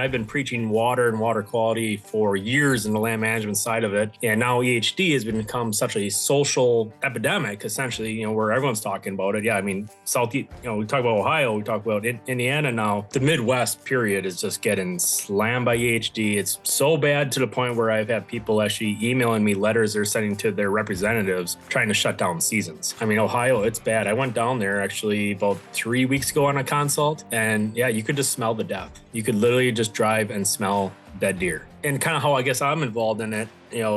I've been preaching water and water quality for years in the land management side of it. And now EHD has become such a social epidemic, essentially, where everyone's talking about it. Yeah, I mean, Southeast, we talk about Ohio, we talk about Indiana now. The Midwest, period, is just getting slammed by EHD. It's so bad to the point where I've had people actually emailing me letters they're sending to their representatives trying to shut down seasons. I mean, Ohio, it's bad. I went down there actually about 3 weeks ago on a consult, and yeah, you could just smell the death. You could literally just drive and smell dead deer. And kind of how I guess I'm involved in it,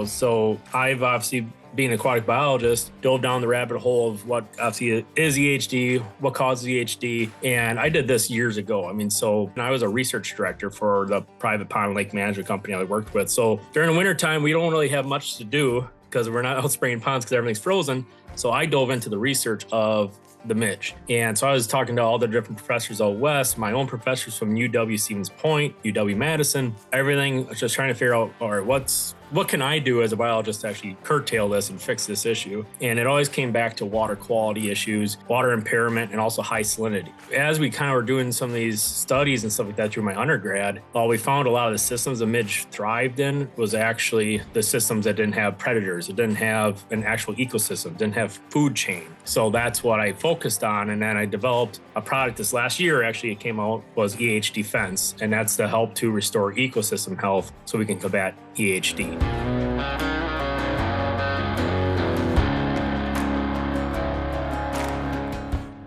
so I've obviously, being an aquatic biologist, dove down the rabbit hole of what obviously is EHD, what causes EHD. And I did this years ago. I mean, so I was a research director for the private pond lake management company I worked with. So during the wintertime, we don't really have much to do because we're not out spraying ponds because everything's frozen. So I dove into the research of the midge. And so I was talking to all the different professors out west, my own professors from UW Stevens Point, UW Madison, everything, just trying to figure out, all right, what can I do as a biologist to actually curtail this and fix this issue? And it always came back to water quality issues, water impairment, and also high salinity. As we kind of were doing some of these studies and stuff like that through my undergrad, we found a lot of the systems the midge thrived in was actually the systems that didn't have predators. It didn't have an actual ecosystem, didn't have food chain. So that's what I focused on. And then I developed a product this last year, actually it came out, was EHDefense. And that's to help to restore ecosystem health so we can combat EHD.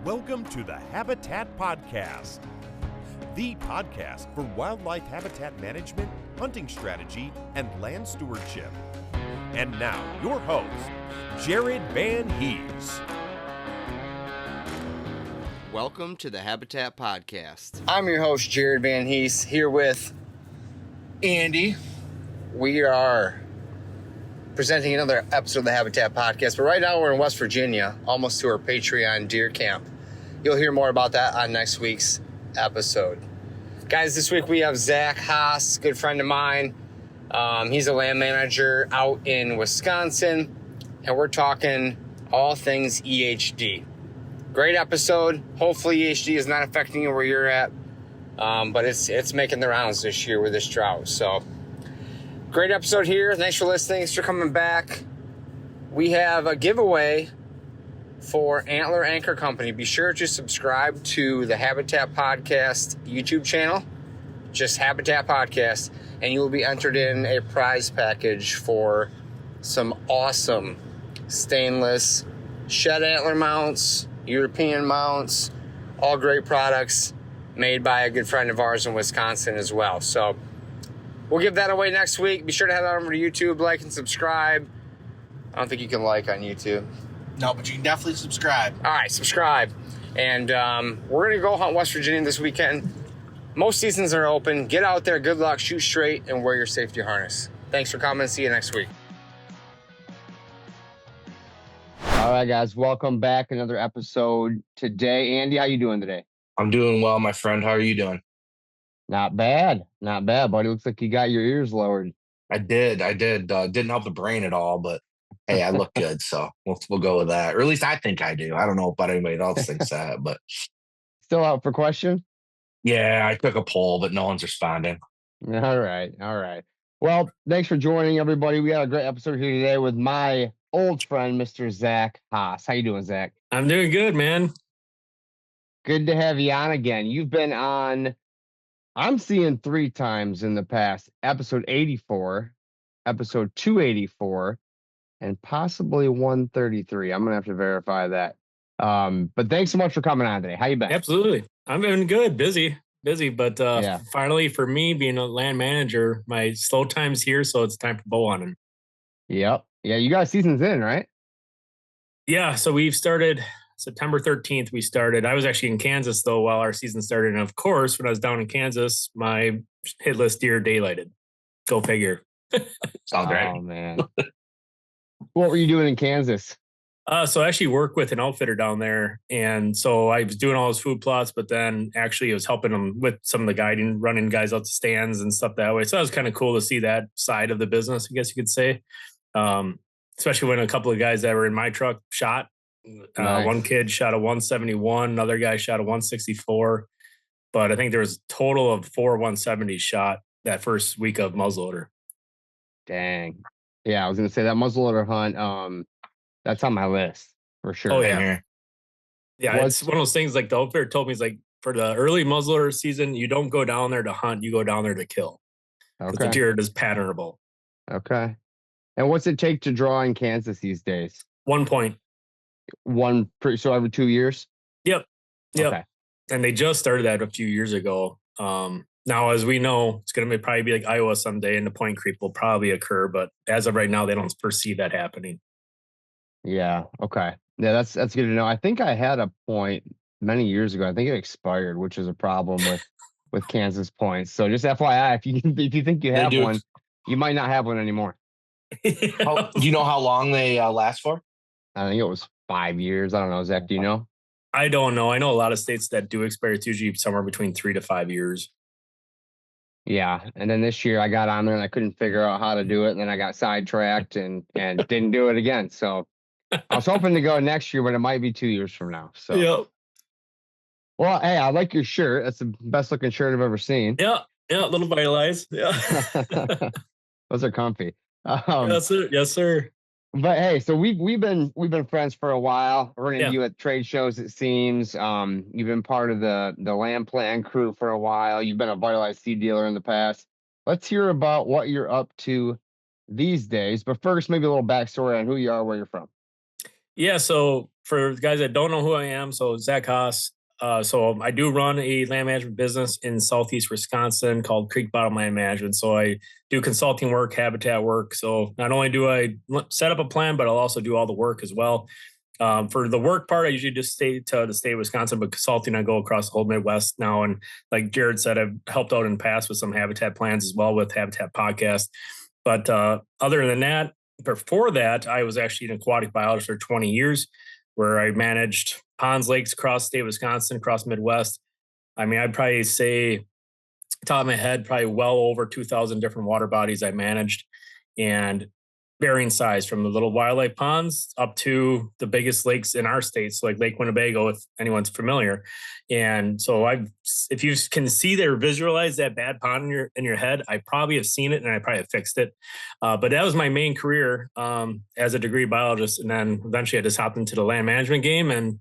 Welcome to the Habitat Podcast, the podcast for wildlife habitat management, hunting strategy, and land stewardship. And now, your host, Jared Van Hees. Welcome to the Habitat Podcast. I'm your host, Jared Van Hees, here with Andy. We are presenting another episode of the Habitat Podcast, but right now we're in West Virginia, almost to our Patreon deer camp. You'll hear more about that on next week's episode. Guys, this week we have Zach Hass, good friend of mine. He's a land manager out in Wisconsin, and we're talking all things EHD. Great episode. Hopefully EHD is not affecting you where you're at, but it's making the rounds this year with this drought. So, great episode here. Thanks for listening. Thanks for coming back. We have a giveaway for Antler Anchor Company. Be sure to subscribe to the Habitat Podcast YouTube channel, just Habitat Podcast, and you will be entered in a prize package for some awesome stainless shed antler mounts, European mounts, all great products made by a good friend of ours in Wisconsin as well. So we'll give that away next week. Be sure to head on over to YouTube, like and subscribe. I don't think you can like on YouTube. No, but you can definitely subscribe. All right, subscribe. And we're going to go hunt West Virginia this weekend. Most seasons are open. Get out there, good luck, shoot straight, and wear your safety harness. Thanks for coming. See you next week. All right, guys, welcome back. Another episode today. Andy, how you doing today? I'm doing well, my friend. How are you doing? Not bad, buddy. Looks like you got your ears lowered. I did. Didn't help the brain at all, but hey, I look good, so we'll go with that. Or at least I think I do. I don't know about anybody else thinks that, but still out for question? Yeah, I took a poll, but no one's responding. All right. Well, thanks for joining, everybody. We got a great episode here today with my old friend, Mr. Zach Hass. How you doing, Zach? I'm doing good, man. Good to have you on again. You've been on, I'm seeing 3 times in the past, episode 84, episode 284, and possibly 133. I'm going to have to verify that. But thanks so much for coming on today. How you been? Absolutely. I'm been good. Busy, but finally for me being a land manager, my slow time's here, so it's time for bow hunting. Yep. Yeah, you got seasons in, right? Yeah, so we've started September 13th. We started. I was actually in Kansas though while our season started, and of course, when I was down in Kansas, my hitless deer daylighted. Go figure. Sounds right. Oh man. What were you doing in Kansas? So I actually work with an outfitter down there. And so I was doing all his food plots, but then actually I was helping him with some of the guiding, running guys out to stands and stuff that way. So that was kind of cool to see that side of the business, I guess you could say. Especially when a couple of guys that were in my truck shot. Nice. One kid shot a 171, another guy shot a 164. but I think there was a total of 170 shot that first week of muzzleloader. Dang. Yeah, I was gonna say that muzzleloader hunt. That's on my list for sure. Oh, Same yeah. here. Yeah, it's one of those things like the outfitter told me, it's like for the early muzzleloader season, you don't go down there to hunt, you go down there to kill. Because the Okay. deer is patternable. Okay. And what's it take to draw in Kansas these days? 1 point. So every 2 years? Yep. Okay. And they just started that a few years ago. Now, as we know, it's going to probably be like Iowa someday, and the point creep will probably occur. But as of right now, they don't foresee that happening. Yeah. Okay. Yeah, that's good to know. I think I had a point many years ago. I think it expired, which is a problem with Kansas points. So just FYI, if you think you have one, you might not have one anymore. Do you know how long they last for? I think it was 5 years. I don't know. Zach, do you know? I don't know. I know a lot of states that do expire. It's usually somewhere between 3 to 5 years. Yeah. And then this year I got on there and I couldn't figure out how to do it. And then I got sidetracked and didn't do it again. So I was hoping to go next year, but it might be 2 years from now. So, Yep. Well, hey, I like your shirt. That's the best looking shirt I've ever seen. Yeah. A little vitalized. Yeah. Those are comfy. Yes, sir. Yes, sir. But hey, so we've been friends for a while. Running Yeah. you at trade shows, it seems. You've been part of the land plan crew for a while. You've been a vitalized seed dealer in the past. Let's hear about what you're up to these days. But first, maybe a little backstory on who you are, where you're from. Yeah. So for the guys that don't know who I am, so Zach Hass. So I do run a land management business in Southeast Wisconsin called Creek Bottom Land Management. So I do consulting work, habitat work. So not only do I set up a plan, but I'll also do all the work as well. For the work part, I usually just stay to the state of Wisconsin, but consulting, I go across the whole Midwest now. And like Jared said, I've helped out in the past with some habitat plans as well with Habitat Podcast. But other than that, before that, I was actually an aquatic biologist for 20 years, where I managed ponds, lakes across the state of Wisconsin, across Midwest. I mean, I'd probably say, top of my head, probably well over 2,000 different water bodies I managed, and varying size from the little wildlife ponds up to the biggest lakes in our states, like Lake Winnebago, if anyone's familiar. And so if you can see or visualize that bad pond in your head, I probably have seen it and I probably have fixed it. But that was my main career as a degree biologist. And then eventually I just hopped into the land management game and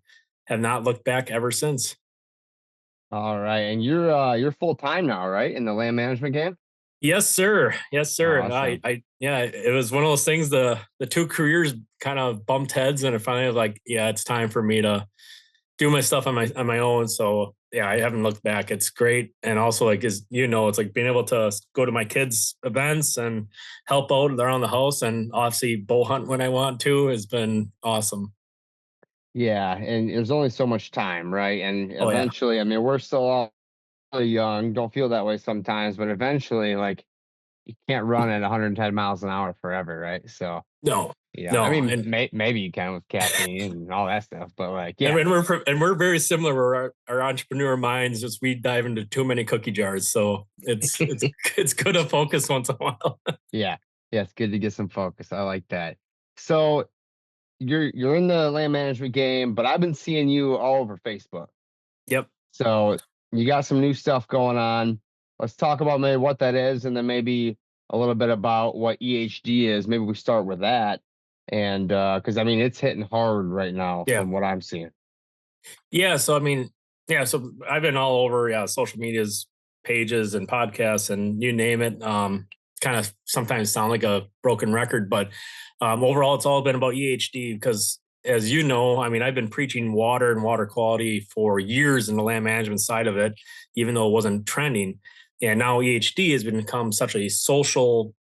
have not looked back ever since. All right, and you're full time now, right, in the land management game? Yes, sir. Yes, sir. Awesome. Yeah, it was one of those things. The two careers kind of bumped heads, and I finally was like, yeah, it's time for me to do my stuff on my own. So yeah, I haven't looked back. It's great, and also like it's like being able to go to my kids' events and help out around the house, and obviously bow hunt when I want to has been awesome. Yeah, and there's only so much time, right? And Oh, yeah. eventually, I mean, we're still all really young, don't feel that way sometimes, but eventually, like, you can't run at 110 miles an hour forever, right? So, No, yeah, no, I mean, and maybe you can with caffeine and all that stuff, but like, yeah, and we're very similar. Where our entrepreneur minds just we dive into too many cookie jars, so it's good to focus once in a while. yeah, it's good to get some focus. I like that. So you're in the land management game, but I've been seeing you all over Facebook. Yep. So you got some new stuff going on. Let's talk about maybe what that is, and then maybe a little bit about what EHD is. Maybe we start with that. And because I mean, it's hitting hard right now Yeah. from what I'm seeing. Yeah. So I mean, yeah. So I've been all over social media's pages and podcasts and you name it. Kind of sometimes sound like a broken record, but overall, it's all been about EHD because, as you know, I mean, I've been preaching water and water quality for years in the land management side of it, even though it wasn't trending. And now EHD has become such a social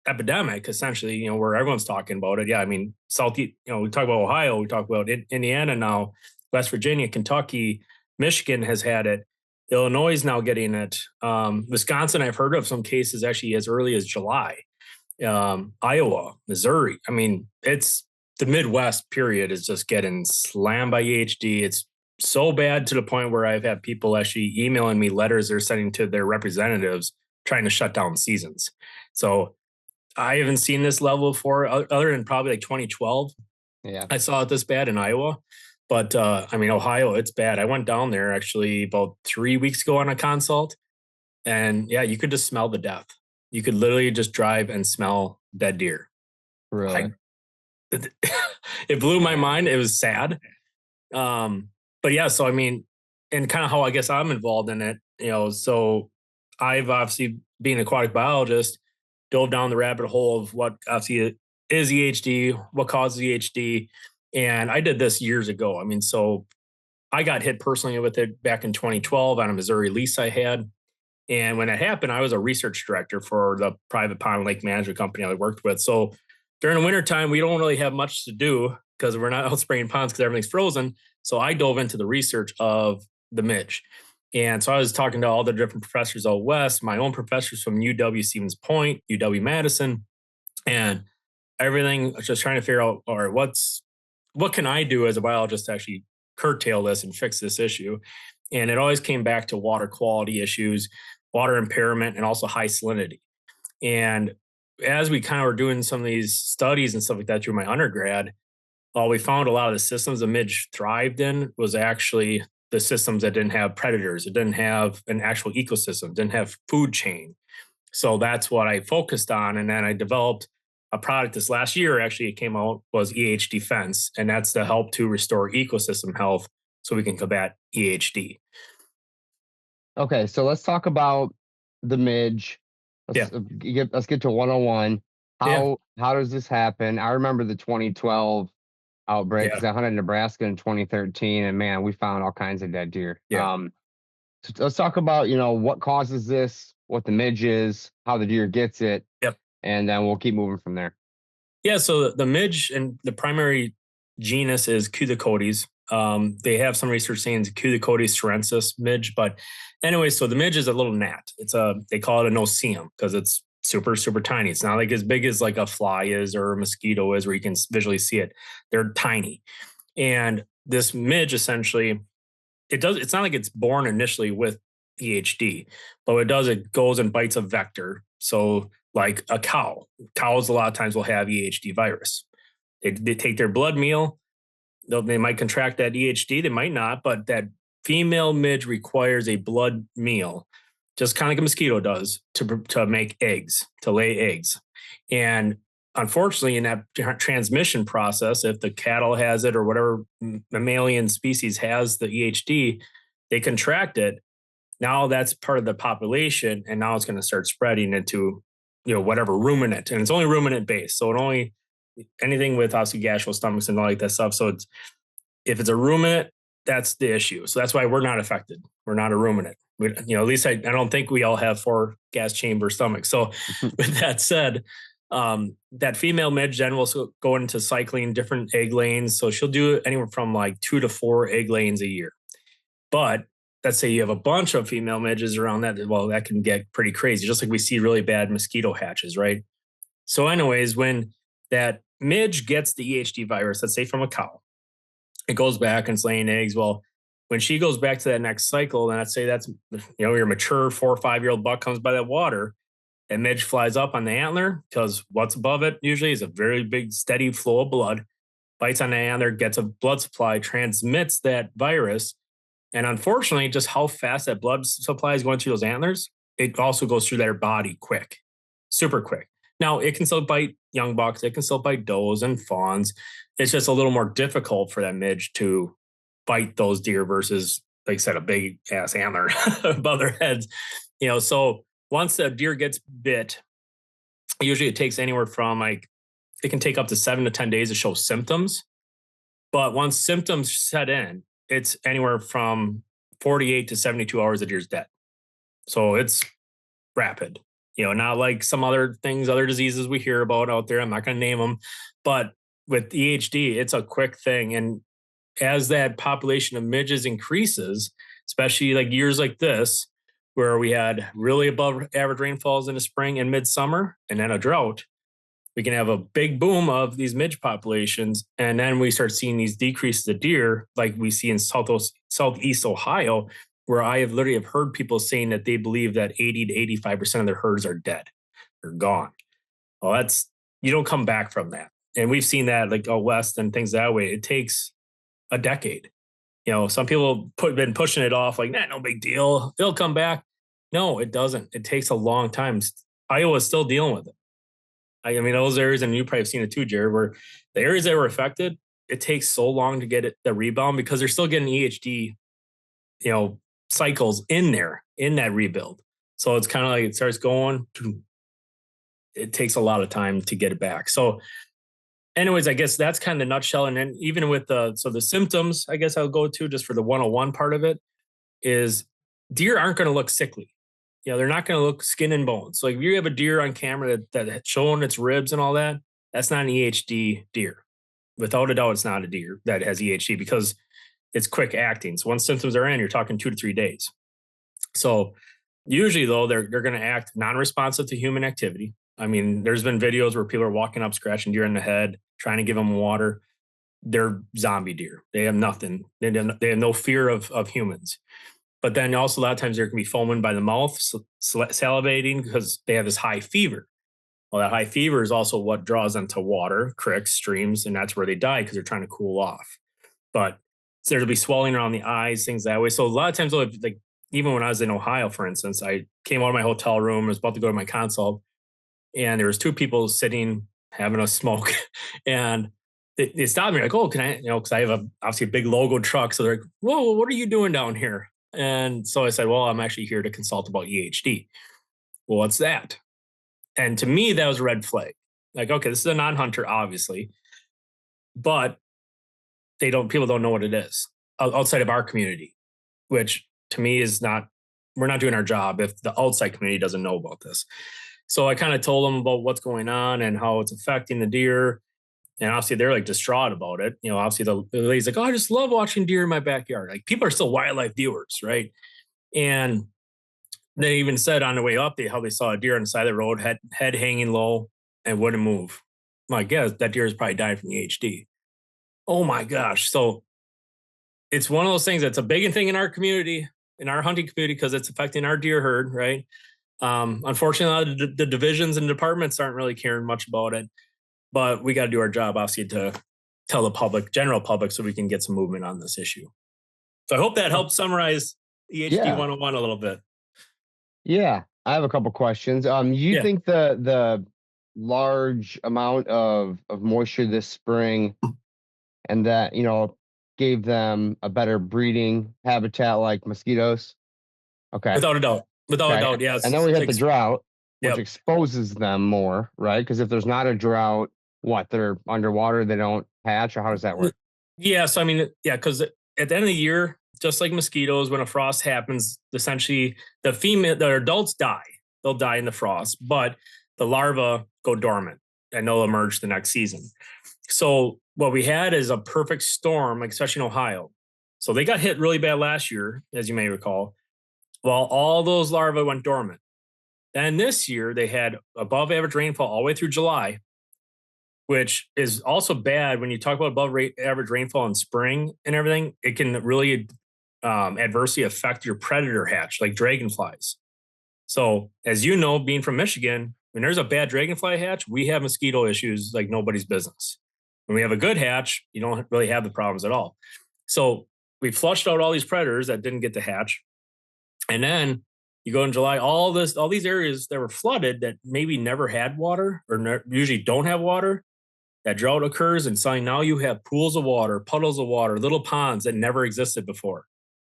epidemic, essentially, where everyone's talking about it. Yeah, I mean, we talk about Ohio, we talk about Indiana now, West Virginia, Kentucky, Michigan has had it. Illinois is now getting it. Wisconsin, I've heard of some cases actually as early as July. Iowa, Missouri. I mean, it's the Midwest period is just getting slammed by EHD. It's so bad to the point where I've had people actually emailing me letters they're sending to their representatives trying to shut down seasons. So I haven't seen this level before other than probably like 2012. Yeah. I saw it this bad in Iowa. But I mean, Ohio, it's bad. I went down there actually about 3 weeks ago on a consult, and yeah, you could just smell the death. You could literally just drive and smell dead deer. Really? It blew my mind. It was sad. But yeah, so I mean, and kind of how I guess I'm involved in it, so I've obviously being an aquatic biologist, dove down the rabbit hole of what obviously is EHD, what causes EHD. And I did this years ago. I mean, so I got hit personally with it back in 2012 on a Missouri lease I had. And when that happened, I was a research director for the private pond lake management company I worked with. So during the wintertime, we don't really have much to do because we're not out spraying ponds because everything's frozen. So I dove into the research of the midge. And so I was talking to all the different professors out west, my own professors from UW Stevens Point, UW Madison, and everything, just trying to figure out, all right, what can I do as a biologist to actually curtail this and fix this issue? And it always came back to water quality issues, water impairment, and also high salinity. And as we kind of were doing some of these studies and stuff like that through my undergrad, we found a lot of the systems the midge thrived in was actually the systems that didn't have predators. It didn't have an actual ecosystem, didn't have food chain. So that's what I focused on. And then I developed a product this last year, actually, it came out, was EHDefense. And that's to help to restore ecosystem health so we can combat EHD. Okay, so let's talk about the midge. Let's get to 101. How does this happen? I remember the 2012 outbreak because I hunted in Nebraska in 2013, and man, we found all kinds of dead deer. So let's talk about what causes this, what the midge is, how the deer gets it, and then we'll keep moving from there. Yeah, so the midge and the primary genus is Culicodes. They have some research saying it's Culicodes syrensis midge, but anyway, so the midge is a little gnat. They call it a no-see-um because it's super, super tiny. It's not like as big as like a fly is or a mosquito is where you can visually see it. They're tiny. And this midge essentially, it's not like it's born initially with EHD, but what it does, it goes and bites a vector. So like a cows a lot of times will have EHD virus. They take their blood meal. They might contract that EHD. They might not, but that female midge requires a blood meal, just kind of like a mosquito does, to make eggs, to lay eggs. And unfortunately, in that transmission process, if the cattle has it or whatever mammalian species has the EHD, they contract it. Now that's part of the population, and now it's going to start spreading into whatever ruminant, and it's only ruminant based. So it only anything with obviously gastro stomachs and all like that stuff. So if it's a ruminant, that's the issue. So that's why we're not affected. We're not a ruminant. At least I don't think we all have 4 gas chamber stomachs. So with that said, that female midge then will go into cycling different egg lanes. So she'll do anywhere from like 2 to 4 egg lanes a year. But let's say you have a bunch of female midges around that. Well, that can get pretty crazy, just like we see really bad mosquito hatches, right? So anyways, when that midge gets the EHD virus, let's say from a cow, it goes back and it's laying eggs. Well, when she goes back to that next cycle, and let's say that's, your mature 4 or 5 year old buck comes by that water, and midge flies up on the antler because what's above it usually is a very big, steady flow of blood, bites on the antler, gets a blood supply, transmits that virus. And unfortunately, just how fast that blood supply is going through those antlers, it also goes through their body quick, super quick. Now, it can still bite young bucks. It can still bite does and fawns. It's just a little more difficult for that midge to bite those deer versus, like I said, a big ass antler above their heads. So once the deer gets bit, usually it takes anywhere from it can take up to 7 to 10 days to show symptoms. But once symptoms set in, it's anywhere from 48 to 72 hours the deer's dead. So it's rapid. Not like some other things, other diseases we hear about out there. I'm not going to name them, but with EHD, it's a quick thing. And as that population of midges increases, especially like years like this, where we had really above average rainfalls in the spring and midsummer, and then a drought, we can have a big boom of these midge populations. And then we start seeing these decreases of deer, like we see in Southeast Ohio, where I have literally heard people saying that they believe that 80 to 85% of their herds are dead. They're gone. Well, you don't come back from that. And we've seen that like out west and things that way. It takes a decade. Some people been pushing it off like, nah, no big deal. It'll come back. No, it doesn't. It takes a long time. Iowa's still dealing with it. I mean, those areas, and you probably have seen it too, Jared, where the areas that were affected, it takes so long to get the rebound because they're still getting EHD, cycles in there, in that rebuild. So it's kind of like it starts going, it takes a lot of time to get it back. So anyways, I guess that's kind of the nutshell. And then even with the symptoms, I guess I'll go to just for the 101 part of it is deer aren't going to look sickly. They're not going to look skin and bones. So if you have a deer on camera that's showing its ribs and all that, that's not an EHD deer. Without a doubt, it's not a deer that has EHD because it's quick acting. So once symptoms are in, you're talking 2 to 3 days. So usually, though, they're going to act non-responsive to human activity. I mean, there's been videos where people are walking up, scratching deer in the head, trying to give them water. They're zombie deer. They have nothing. They have no fear of humans. But then also a lot of times they're going to be foaming by the mouth, salivating because they have this high fever. Well, that high fever is also what draws them to water, creeks, streams, and that's where they die because they're trying to cool off. But so there'll be swelling around the eyes, things that way. So a lot of times, like even when I was in Ohio, for instance, I came out of my hotel room, I was about to go to my consult, and there was 2 people sitting having a smoke, and they stopped me like, "Oh, can I?" Because I have obviously a big logo truck, so they're like, "Whoa, what are you doing down here?" And so I said, "Well, I'm actually here to consult about EHD." Well, what's that? And to me, that was a red flag. Like, okay, this is a non-hunter, obviously, but people don't know what it is outside of our community, which to me is not, we're not doing our job if the outside community doesn't know about this. So I kind of told them about what's going on and how it's affecting the deer. And obviously they're like distraught about it. Obviously the lady's like, "Oh, I just love watching deer in my backyard." Like, people are still wildlife viewers, right? And they even said on the way up how they saw a deer on the side of the road, head hanging low and wouldn't move. I'm like, yeah, that deer is probably dying from EHD. Oh my gosh. So it's one of those things that's a big thing in our community, in our hunting community, because it's affecting our deer herd, right? Unfortunately, the divisions and departments aren't really caring much about it, but we got to do our job, obviously, to tell the general public, so we can get some movement on this issue. So I hope that helps summarize EHD 101 a little bit. Yeah, I have a couple questions. You think the large amount of moisture this spring and that, gave them a better breeding habitat like mosquitoes? Okay. Without a doubt. Without a doubt, yes. And then we hit the drought, which exposes them more, right? Because if there's not a drought, they're underwater, they don't hatch, or how does that work? Yeah, so I mean, because at the end of the year, just like mosquitoes, when a frost happens, essentially the adults die. They'll die in the frost, but the larvae go dormant and they'll emerge the next season. So what we had is a perfect storm, like especially in Ohio. So they got hit really bad last year, as you may recall. Well, all those larvae went dormant. Then this year they had above average rainfall all the way through July, which is also bad when you talk about above average rainfall in spring and everything. It can really adversely affect your predator hatch, like dragonflies. So as you know, being from Michigan, when there's a bad dragonfly hatch, we have mosquito issues like nobody's business. When we have a good hatch, you don't really have the problems at all. So we flushed out all these predators that didn't get to hatch. And then you go in July, all these areas that were flooded that maybe never had water or usually don't have water, that drought occurs, and suddenly now you have pools of water, puddles of water, little ponds that never existed before.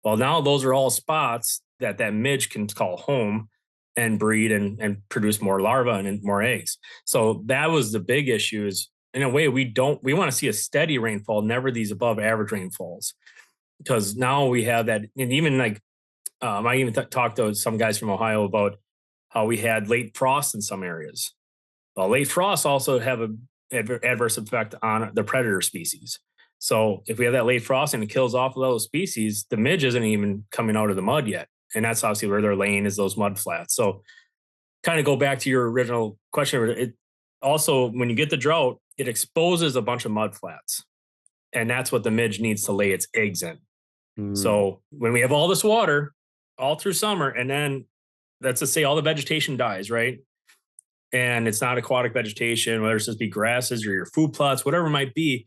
Well, now those are all spots that midge can call home and breed and produce more larvae and more eggs. So that was the big issue. Is in a way we want to see a steady rainfall, never these above average rainfalls, because now we have that. And even like I even talked to some guys from Ohio about how we had late frost in some areas. Well, late frosts also have a adverse effect on the predator species. So if we have that late frost and it kills off those species, the midge isn't even coming out of the mud yet. And that's obviously where they're laying, is those mud flats. So kind of go back to your original question. It also, when you get the drought, it exposes a bunch of mud flats. And that's what the midge needs to lay its eggs in. So when we have all this water all through summer, and then let's just say all the vegetation dies, right? And it's not aquatic vegetation, whether it's just be grasses or your food plots, whatever it might be.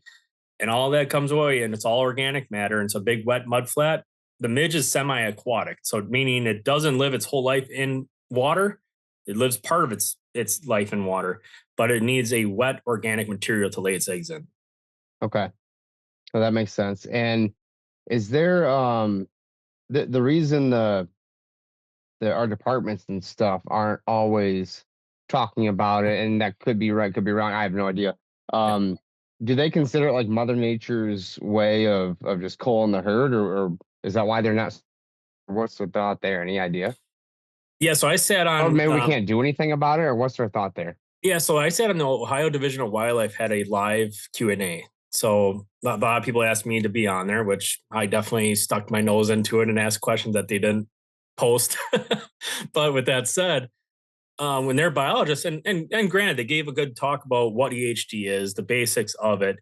and all that comes away, and it's all organic matter. And it's a big wet mud flat. The midge is semi-aquatic, so meaning it doesn't live its whole life in water. It lives part of its life in water, but it needs a wet organic material to lay its eggs in. Okay. Well, that makes sense. And is there the reason our departments and stuff aren't always talking about it, and that could be right, could be wrong. I have no idea. Do they consider it like Mother Nature's way of just culling the herd, or is that why they're not? What's their thought there? Any idea? Yeah, so I sat on. Or maybe we can't do anything about it, or what's their thought there? Yeah, so I sat on the Ohio Division of Wildlife had a live Q&A. So a lot of people asked me to be on there, which I definitely stuck my nose into it and asked questions that they didn't post. But with that said, when they're biologists, and granted, they gave a good talk about what EHD is, the basics of it.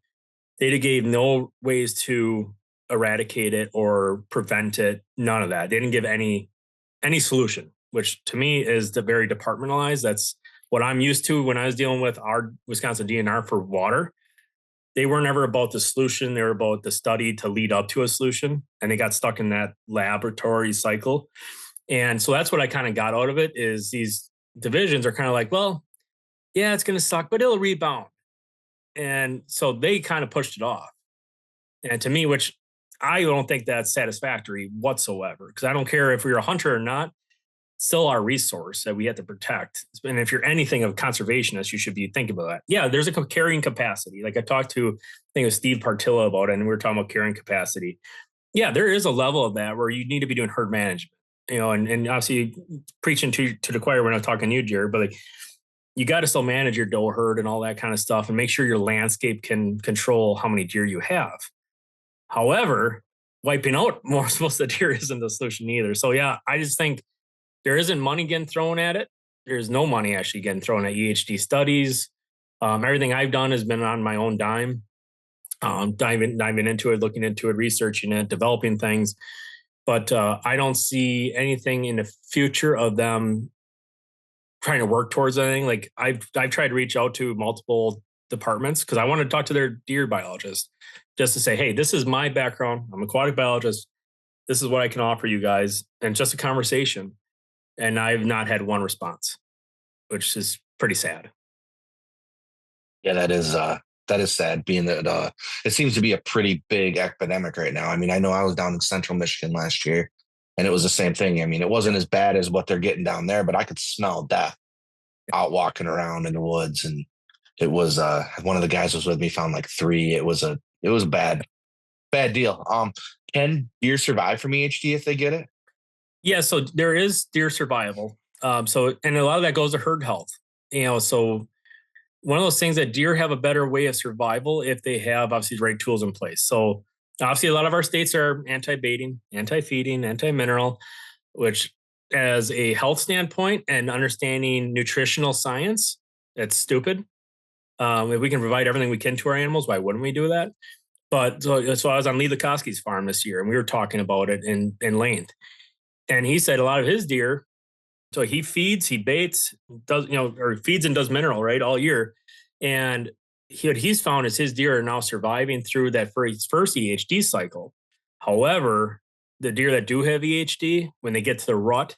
They gave no ways to eradicate it or prevent it. None of that. They didn't give any solution, which to me is the very departmentalized. That's what I'm used to when I was dealing with our Wisconsin DNR for water. They weren't ever about the solution. They were about the study to lead up to a solution. And they got stuck in that laboratory cycle. And so that's what I kind of got out of it is these divisions are kind of like, well, yeah, it's going to suck, but it'll rebound. And so they kind of pushed it off. And to me, which I don't think that's satisfactory whatsoever, because I don't care if you're a hunter or not, still our resource that we have to protect. And if you're anything of conservationist, you should be thinking about that. Yeah, there's a carrying capacity. Like I talked to, I think it was Steve Partilla about it, and we were talking about carrying capacity. Yeah, there is a level of that where you need to be doing herd management, and obviously preaching to the choir when I'm talking to you, Jared, but like you got to still manage your doe herd and all that kind of stuff and make sure your landscape can control how many deer you have. However, wiping out most of the deer isn't the solution either. So yeah, I just think there isn't money getting thrown at it. There's no money actually getting thrown at EHD studies. Everything I've done has been on my own dime, diving into it, looking into it, researching it, developing things. But I don't see anything in the future of them trying to work towards anything. Like I've tried to reach out to multiple departments because I want to talk to their deer biologist just to say, hey, this is my background. I'm an aquatic biologist. This is what I can offer you guys. And just a conversation. And I've not had one response, which is pretty sad. Yeah, that is sad, being that it seems to be a pretty big epidemic right now. I mean, I know I was down in central Michigan last year, and it was the same thing. I mean, it wasn't as bad as what they're getting down there, but I could smell death out walking around in the woods. And it was one of the guys was with me found like 3. It was a bad deal. Can deer survive from EHD if they get it? Yeah, so there is deer survival. And a lot of that goes to herd health. So one of those things that deer have a better way of survival if they have obviously the right tools in place. So obviously a lot of our states are anti-baiting, anti-feeding, anti-mineral, which as a health standpoint and understanding nutritional science, that's stupid. If we can provide everything we can to our animals, why wouldn't we do that? But so I was on Lee Lukoski's farm this year, and we were talking about it in length. And he said a lot of his deer, so he feeds, he baits, or feeds and does mineral, right, all year. And what he's found is his deer are now surviving through that first EHD cycle. However, the deer that do have EHD, when they get to the rut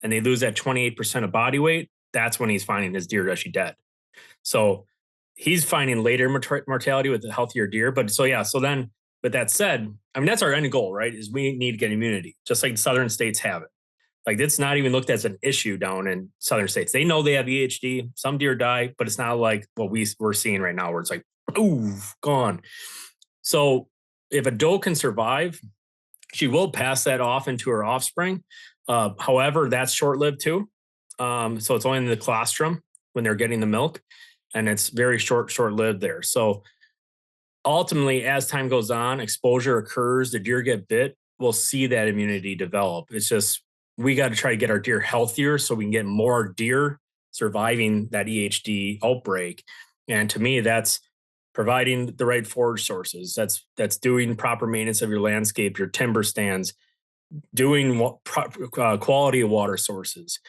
and they lose that 28% of body weight, that's when he's finding his deer actually dead. So he's finding later mortality with the healthier deer. But so then, with that said, I mean, that's our end goal, right? Is we need to get immunity, just like the southern states have it. Like it's not even looked at as an issue down in southern states. They know they have EHD. Some deer die, but it's not like what we're seeing right now, where it's like, ooh, gone. So if a doe can survive, she will pass that off into her offspring. However, that's short-lived too. So it's only in the colostrum when they're getting the milk, and it's very short-lived there. So ultimately, as time goes on, exposure occurs, the deer get bit, we'll see that immunity develop. It's just, we got to try to get our deer healthier so we can get more deer surviving that EHD outbreak. And to me, that's providing the right forage sources. That's doing proper maintenance of your landscape, your timber stands, doing quality of water sources.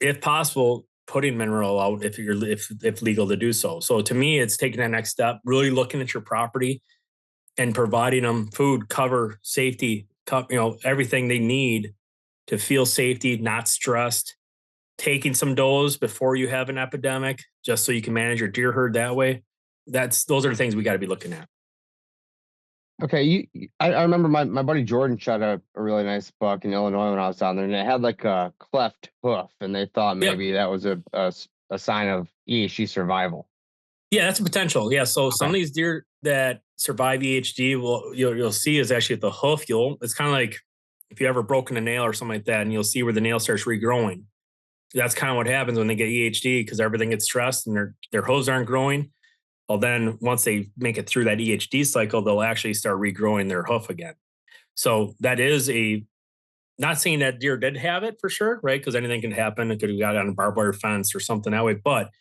If possible, putting mineral out if legal to do so. So to me, it's taking that next step, really looking at your property, and providing them food, cover, safety, everything they need to feel safety, not stressed, taking some dose before you have an epidemic, just so you can manage your deer herd that way. Those are the things we got to be looking at. Okay, I remember my buddy Jordan shot a really nice buck in Illinois when I was down there, and it had like a cleft hoof, and they thought maybe that was a sign of EHD survival. Yeah, that's a potential. Yeah, so some of these deer that survive EHD, you'll see is actually at the hoof. It's kind of like if you ever broken a nail or something like that, and you'll see where the nail starts regrowing. That's kind of what happens when they get EHD, because everything gets stressed and their hooves aren't growing. Well, then once they make it through that EHD cycle, they'll actually start regrowing their hoof again. So that is not saying that deer did have it for sure, right? Because anything can happen. It could have got on a barbed wire fence or something that way. But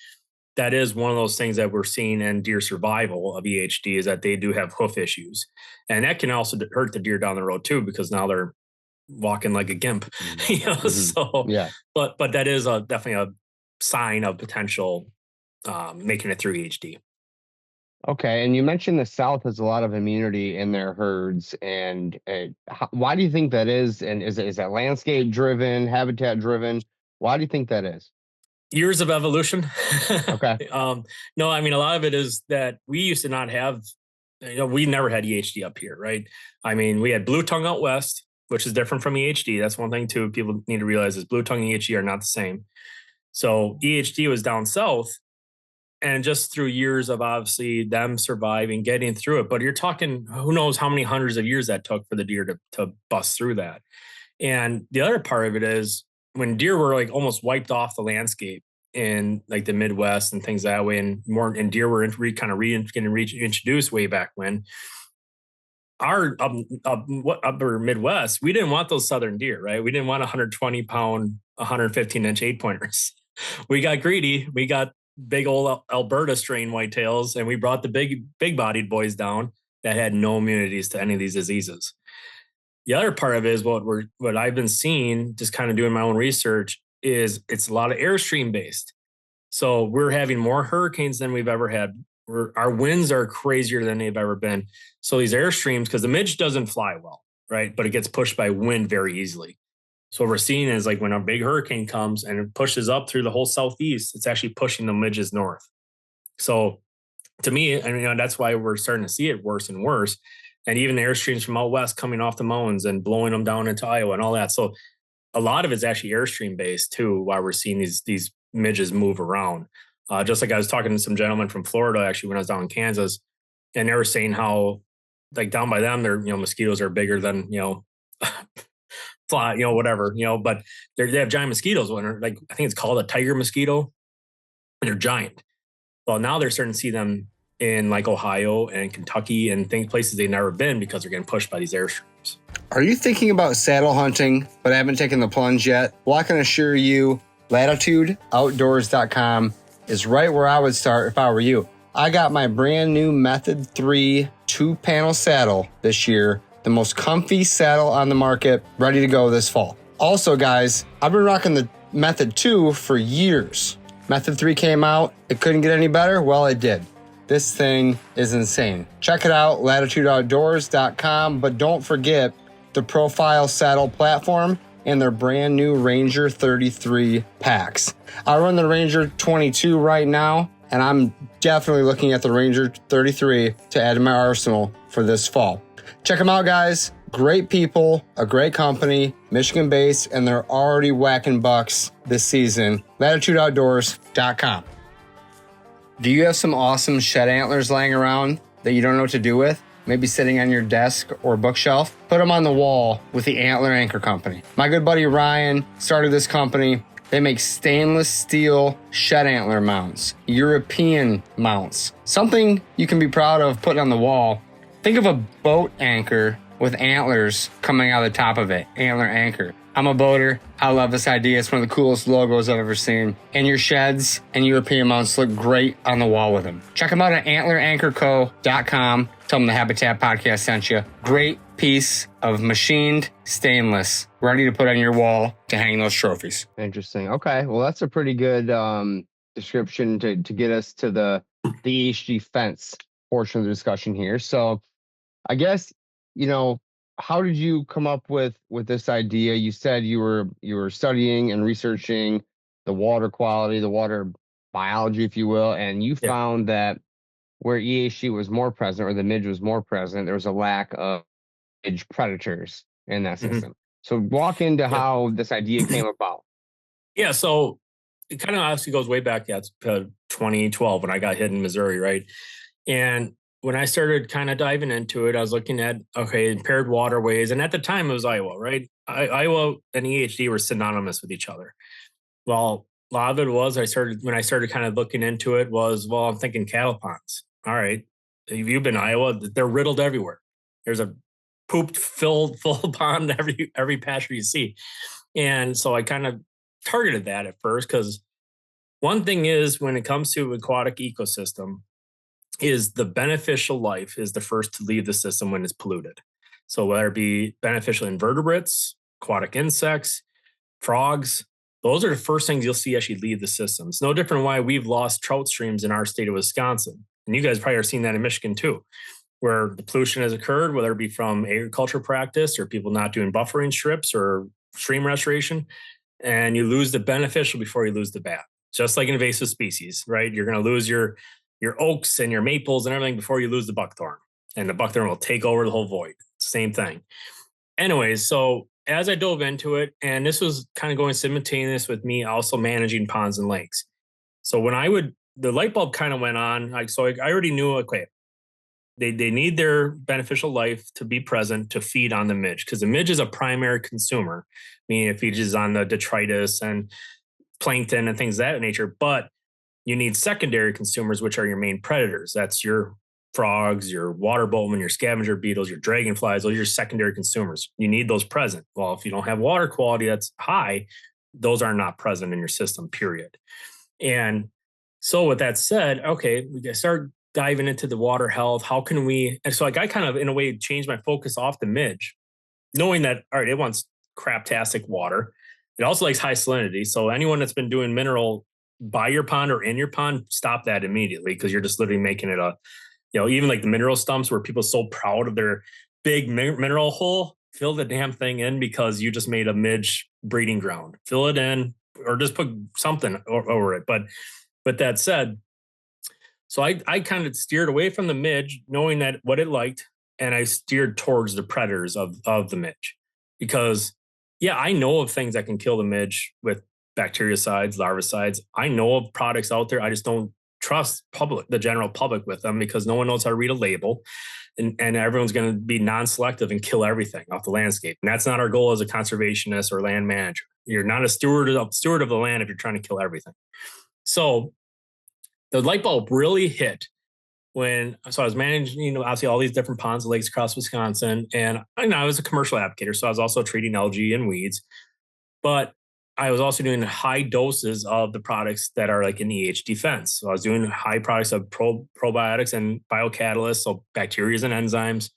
that is one of those things that we're seeing in deer survival of EHD, is that they do have hoof issues. And that can also hurt the deer down the road too, because now they're walking like a gimp. So yeah. But that is definitely a sign of potential making it through EHD. Okay, and you mentioned the South has a lot of immunity in their herds, and why do you think that is? And is that landscape driven, habitat driven? Why do you think that is? Years of evolution. Okay. No, I mean, a lot of it is that we used to not have, we never had EHD up here, right? I mean, we had blue tongue out west, which is different from EHD. That's one thing too people need to realize, is blue tongue and EHD are not the same. So EHD was down south. And just through years of obviously them surviving, getting through it. But you're talking, who knows how many hundreds of years that took for the deer to bust through that. And the other part of it is when deer were like almost wiped off the landscape in like the Midwest and things that way, and deer were getting reintroduced way back when. Our upper Midwest, we didn't want those southern deer, right? We didn't want 120 pound, 115-inch 8-pointers. We got greedy. We got big old Alberta strain whitetails, and we brought the big bodied boys down that had no immunities to any of these diseases. The other part of it is what I've been seeing, just kind of doing my own research, is it's a lot of airstream based. So we're having more hurricanes than we've ever had. Our winds are crazier than they've ever been. So these airstreams, because the midge doesn't fly well, right? But it gets pushed by wind very easily. So what we're seeing is like when a big hurricane comes and it pushes up through the whole southeast, it's actually pushing the midges north. So to me, and that's why we're starting to see it worse and worse. And even the airstreams from out west coming off the mountains and blowing them down into Iowa and all that. So a lot of it's actually airstream based too, while we're seeing these midges move around. Just like I was talking to some gentlemen from Florida, actually, when I was down in Kansas, and they were saying how like down by them, their mosquitoes are bigger than fly, whatever, but they have giant mosquitoes. When like I think it's called a tiger mosquito, and they're giant. Well, now they're starting to see them in like Ohio and Kentucky and places they've never been, because they're getting pushed by these airstreams. Are you thinking about saddle hunting but haven't taken the plunge yet? Well, I can assure you, latitudeoutdoors.com is right where I would start if I were you. I got my brand new Method 3 2-panel saddle this year, the most comfy saddle on the market, ready to go this fall. Also, guys, I've been rocking the Method 2 for years. Method 3 came out, it couldn't get any better? Well, it did. This thing is insane. Check it out, latitudeoutdoors.com, but don't forget the Profile Saddle platform and their brand new Ranger 33 packs. I run the Ranger 22 right now, and I'm definitely looking at the Ranger 33 to add to my arsenal for this fall. Check them out, guys. Great people, a great company, Michigan-based, and they're already whacking bucks this season. latitudeoutdoors.com. Do you have some awesome shed antlers laying around that you don't know what to do with? Maybe sitting on your desk or bookshelf? Put them on the wall with the Antler Anchor Company. My good buddy Ryan started this company. They make stainless steel shed antler mounts, European mounts, something you can be proud of putting on the wall. Think of a boat anchor with antlers coming out of the top of it, Antler Anchor. I'm a boater. I love this idea. It's one of the coolest logos I've ever seen. And your sheds and European mounts look great on the wall with them. Check them out at antleranchorco.com. Tell them the Habitat Podcast sent you. Great piece of machined stainless, ready to put on your wall to hang those trophies. Interesting. Okay. Well, that's a pretty good description to get us to the EHD fence portion of the discussion here. So I guess, how did you come up with this idea? You said you were studying and researching the water quality, the water biology, if you will, and you Yeah. found that where EHD was more present or the midge was more present, there was a lack of midge predators in that Mhm. system. So walk into Yeah. how this idea came about. Yeah. So it kind of obviously goes way back. Yeah, it's 2012 when I got hit in Missouri, right? And when I started kind of diving into it, I was looking at, okay, impaired waterways. And at the time, it was Iowa, right? Iowa and EHD were synonymous with each other. Well, a lot of it was when I started kind of looking into it was, well, I'm thinking cattle ponds. All right. If you've been in Iowa, they're riddled everywhere. There's a pooped, filled, full pond every pasture you see. And so I kind of targeted that at first because one thing is when it comes to aquatic ecosystem, is the beneficial life is the first to leave the system when it's polluted. So whether it be beneficial invertebrates, aquatic insects, frogs, those are the first things you'll see actually leave the system. It's no different why we've lost trout streams in our state of Wisconsin. And you guys probably are seeing that in Michigan too, where the pollution has occurred, whether it be from agriculture practice or people not doing buffering strips or stream restoration, and you lose the beneficial before you lose the bad. Just like invasive species, right? You're going to lose your oaks and your maples and everything before you lose the buckthorn, and the buckthorn will take over the whole void. Same thing. Anyways, so as I dove into it, and this was kind of going simultaneous with me also managing ponds and lakes. So when the light bulb kind of went on. I already knew, okay, they need their beneficial life to be present to feed on the midge because the midge is a primary consumer, meaning it feeds on the detritus and plankton and things of that nature. But you need secondary consumers, which are your main predators. That's your frogs, your water boatmen, your scavenger beetles, your dragonflies. Those are your secondary consumers. You need those present. Well, if you don't have water quality that's high, those are not present in your system, period. And so with that said, okay, we start diving into the water health. How can we? And so like I kind of in a way changed my focus off the midge, knowing that, all right, it wants craptastic water. It also likes high salinity. So anyone that's been doing mineral by your pond or in your pond, stop that immediately because you're just literally making it even like the mineral stumps where people are so proud of their big mineral hole, fill the damn thing in because you just made a midge breeding ground. Fill it in or just put something over it. But with that said, so I kind of steered away from the midge, knowing that what it liked, and I steered towards the predators of the midge because, yeah, I know of things that can kill the midge with bactericides, larvicides. I know of products out there. I just don't trust the general public with them because no one knows how to read a label, and everyone's going to be non-selective and kill everything off the landscape. And that's not our goal as a conservationist or land manager. You're not a steward of the land if you're trying to kill everything. So the light bulb really hit I was managing, obviously all these different ponds and lakes across Wisconsin. And I was a commercial applicator, so I was also treating algae and weeds. But I was also doing high doses of the products that are like in EHDefense. So I was doing high products of probiotics and biocatalysts, so bacteria and enzymes.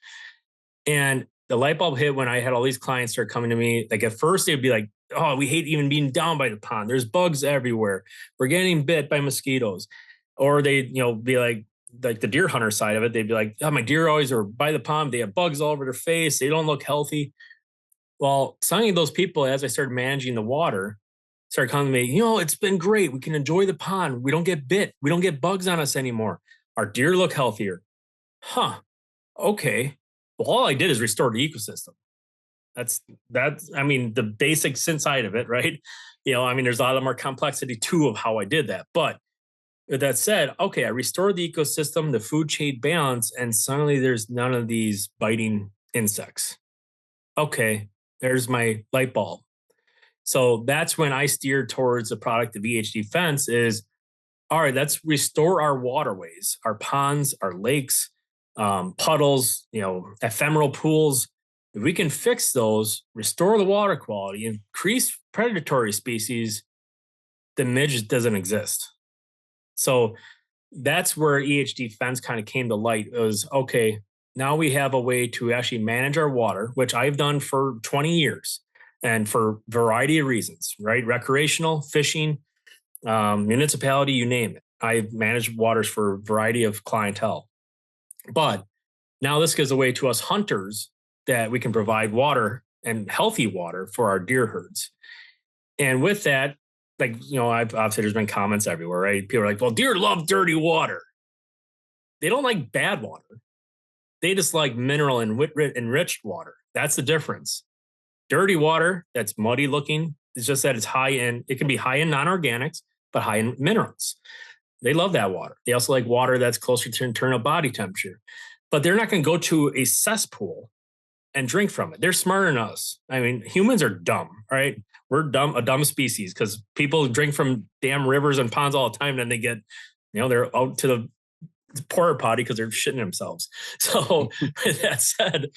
And the light bulb hit when I had all these clients start coming to me. Like at first they'd be like, oh, we hate even being down by the pond. There's bugs everywhere. We're getting bit by mosquitoes. Or they'd, be like the deer hunter side of it. They'd be like, oh, my deer always are by the pond. They have bugs all over their face. They don't look healthy. Well, some of those people, as I started managing the water, started coming to me, it's been great. We can enjoy the pond. We don't get bit. We don't get bugs on us anymore. Our deer look healthier. Huh. Okay. Well, all I did is restore the ecosystem. That's the basics inside of it, right? There's a lot more complexity too of how I did that. But with that said, okay, I restored the ecosystem, the food chain balance, and suddenly there's none of these biting insects. Okay, there's my light bulb. So that's when I steered towards the product of EHDefense is, all right, let's restore our waterways, our ponds, our lakes, puddles, ephemeral pools. If we can fix those, restore the water quality, increase predatory species, the midge doesn't exist. So that's where EHDefense kind of came to light. It was, okay, now we have a way to actually manage our water, which I've done for 20 years and for a variety of reasons, right? Recreational, fishing, municipality, you name it. I've managed waters for a variety of clientele. But Now this gives away to us hunters that we can provide water and healthy water for our deer herds. And with that, like, I've obviously there's been comments everywhere, right? People are like, well, deer love dirty water. They don't like bad water. They just like mineral and enriched water. That's the difference. Dirty water that's muddy looking, it's just that it's high in, it can be high in non-organics, but high in minerals. They love that water. They also like water that's closer to internal body temperature. But they're not going to go to a cesspool and drink from it. They're smarter than us. I mean, humans are dumb, right? We're a dumb species because people drink from damn rivers and ponds all the time. Then they get, they're out to the porta potty because they're shitting themselves. So with that said,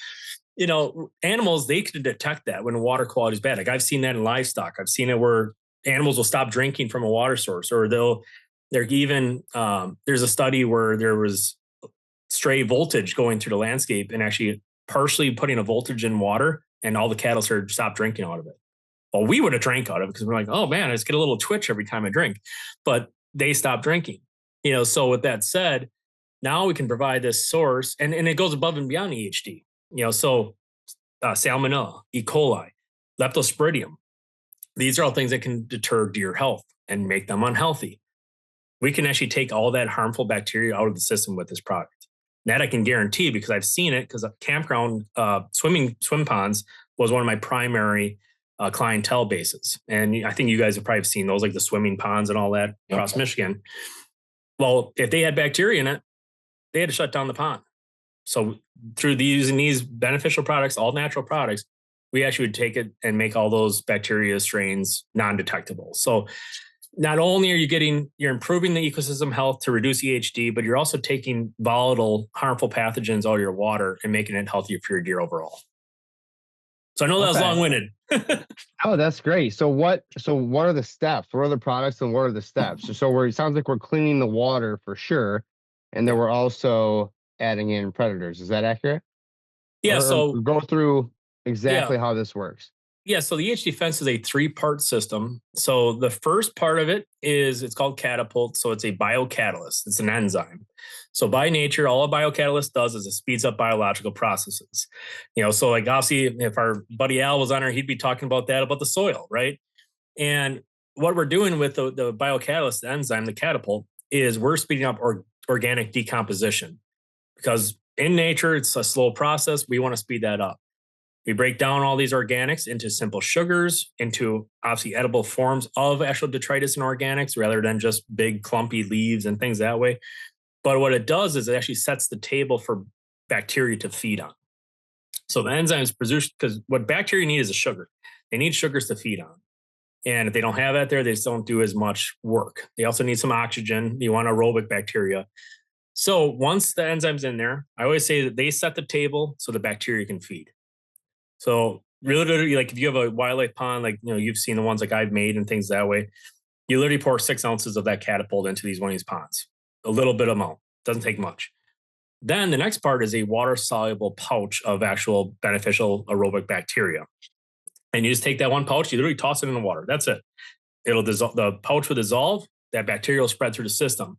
animals, they can detect that when water quality is bad. Like I've seen that in livestock. I've seen it where animals will stop drinking from a water source, or they're even, there's a study where there was stray voltage going through the landscape and actually partially putting a voltage in water, and all the cattle started to stop drinking out of it. Well, we would have drank out of it because we're like, oh man, I just get a little twitch every time I drink, but they stopped drinking. So with that said, now we can provide this source, and it goes above and beyond EHD. Salmonella, E. coli, leptosporidium. These are all things that can deter deer health and make them unhealthy. We can actually take all that harmful bacteria out of the system with this product. That I can guarantee because I've seen it, because campground swim ponds was one of my primary clientele bases. And I think you guys have probably seen those, like the swimming ponds and all that across Michigan. Well, if they had bacteria in it, they had to shut down the pond. So through using these beneficial products, all natural products, we actually would take it and make all those bacteria strains non-detectable. So not only are you're improving the ecosystem health to reduce EHD, but you're also taking volatile, harmful pathogens out of your water and making it healthier for your deer overall. So I know that was long-winded. Oh, that's great. So what are the steps? What are the products and what are the steps? So it sounds like we're cleaning the water for sure. And then we're also adding in predators. Is that accurate? Yeah. Or go through exactly how this works. Yeah, so the EHDefense is a 3-part system. So the first part of it it's called Catapult. So it's a biocatalyst. It's an enzyme. So by nature, all a biocatalyst does is it speeds up biological processes. So like obviously if our buddy Al was on here, he'd be talking about the soil, right? And what we're doing with the biocatalyst, the enzyme, the Catapult, is we're speeding up organic decomposition, because in nature, it's a slow process. We want to speed that up. We break down all these organics into simple sugars, into obviously edible forms of actual detritus and organics, rather than just big clumpy leaves and things that way. But what it does is it actually sets the table for bacteria to feed on. So the enzymes produce, because what bacteria need is a sugar. They need sugars to feed on. And if they don't have that there, they just don't do as much work. They also need some oxygen. You want aerobic bacteria. So once the enzyme's in there, I always say that they set the table so the bacteria can feed. So really, like if you have a wildlife pond, like, you've seen the ones like I've made and things that way, you literally pour 6 ounces of that Catapult into one of these ponds, a little bit amount, doesn't take much. Then the next part is a water soluble pouch of actual beneficial aerobic bacteria. And you just take that one pouch, you literally toss it in the water. That's it. It'll dissolve, the pouch will dissolve, that bacteria will spread through the system.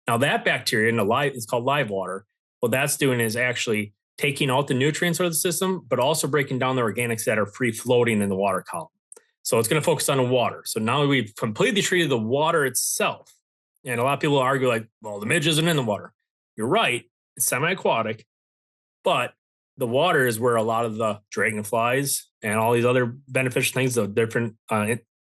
Now that bacteria it's called live water. What that's doing is actually taking out the nutrients out of the system, but also breaking down the organics that are free floating in the water column. So it's going to focus on the water. So now we've completely treated the water itself. And a lot of people argue like, well, the midge isn't in the water. You're right. It's semi-aquatic, but the water is where a lot of the dragonflies and all these other beneficial things, the different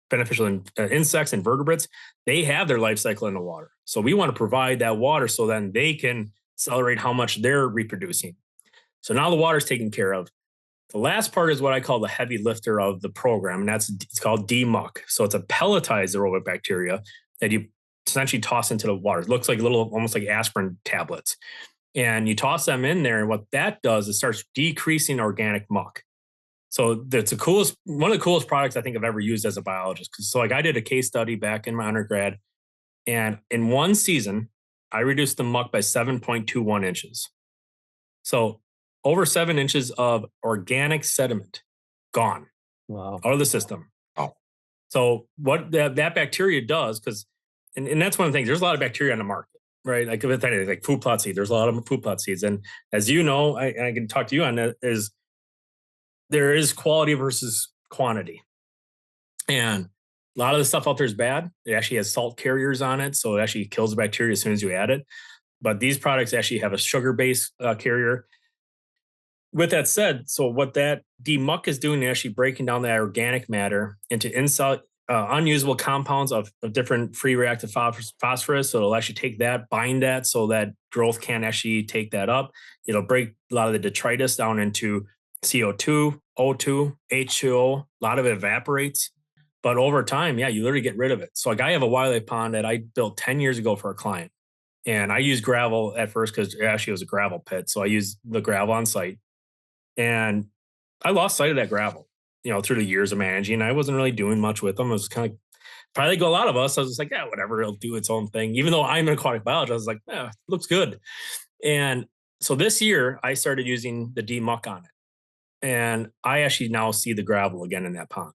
beneficial insects and vertebrates, they have their life cycle in the water. So we want to provide that water so then they can accelerate how much they're reproducing. So now the water's taken care of. The last part is what I call the heavy lifter of the program, and it's called demuck. So it's a pelletized aerobic bacteria that you essentially toss into the water. It looks like almost like aspirin tablets. And you toss them in there, and what that does is starts decreasing organic muck. So that's one of the coolest products I think I've ever used as a biologist. So like I did a case study back in my undergrad, and in one season, I reduced the muck by 7.21 inches. So over 7 inches of organic sediment gone out of the system. Oh. So what that bacteria does, and that's one of the things, there's a lot of bacteria on the market. right? Like with anything, like food plot seed, there's a lot of food plot seeds. And as you know, I can talk to you on that, is there is quality versus quantity. And a lot of the stuff out there is bad. It actually has salt carriers on it, so it actually kills the bacteria as soon as you add it. But these products actually have a sugar-based carrier. With that said, so what that demuck is doing is actually breaking down that organic matter into unusable compounds of different free reactive phosphorus. So it'll actually take that, bind that, so that growth can't actually take that up. It'll break a lot of the detritus down into CO2, O2, H2O. A lot of it evaporates. But over time, yeah, you literally get rid of it. So like I have a wildlife pond that I built 10 years ago for a client. And I used gravel at first because actually it was a gravel pit. So I used the gravel on site. And I lost sight of that gravel, through the years of managing. I wasn't really doing much with them. It was kind of probably like a lot of us. I was just like, yeah, whatever, it'll do its own thing. Even though I'm an aquatic biologist, I was like, yeah, it looks good. And so this year I started using the demuck on it. And I actually now see the gravel again in that pond.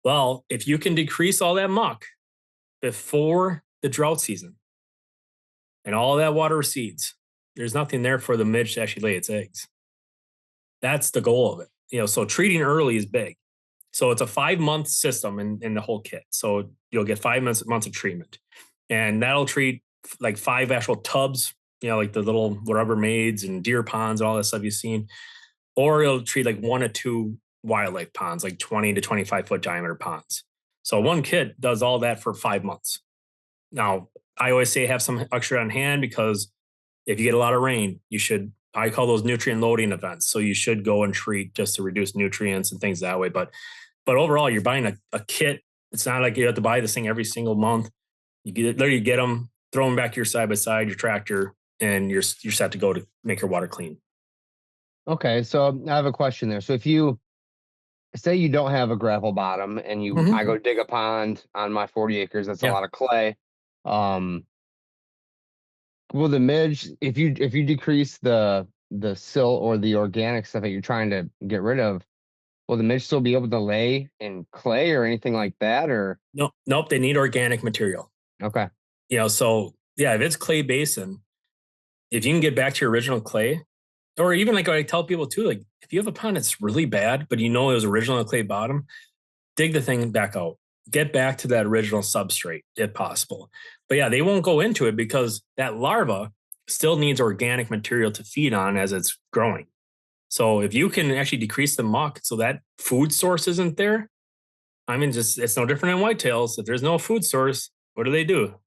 Well, if you can decrease all that muck before the drought season and all that water recedes, there's nothing there for the midge to actually lay its eggs. That's the goal of it. So treating early is big. So it's a 5-month system in the whole kit. So you'll get 5 months of treatment. And that'll treat like 5 actual tubs, like the little Rubbermaids and deer ponds and all that stuff you've seen. Or it'll treat like 1 or 2 wildlife ponds, like 20 to 25 foot diameter ponds. So one kit does all that for 5 months. Now, I always say have some extra on hand, because if you get a lot of rain, I call those nutrient loading events. So you should go and treat just to reduce nutrients and things that way. But overall, you're buying a kit. It's not like you have to buy this thing every single month. You literally get them, throw them back to your side by side, your tractor, and you're set to go to make your water clean. Okay, so I have a question there. So if you say you don't have a gravel bottom and I go dig a pond on my 40 acres, that's a lot of clay. Will the midge, if you decrease the silt or the organic stuff that you're trying to get rid of, will the midge still be able to lay in clay or anything like that? Or nope, they need organic material. Okay. So yeah, if it's clay basin, if you can get back to your original clay, or even like I tell people too, like if you have a pond that's really bad, but it was original clay bottom, dig the thing back out. Get back to that original substrate if possible. But yeah, they won't go into it because that larva still needs organic material to feed on as it's growing. So if you can actually decrease the muck so that food source isn't there, it's no different than whitetails. If there's no food source, what do?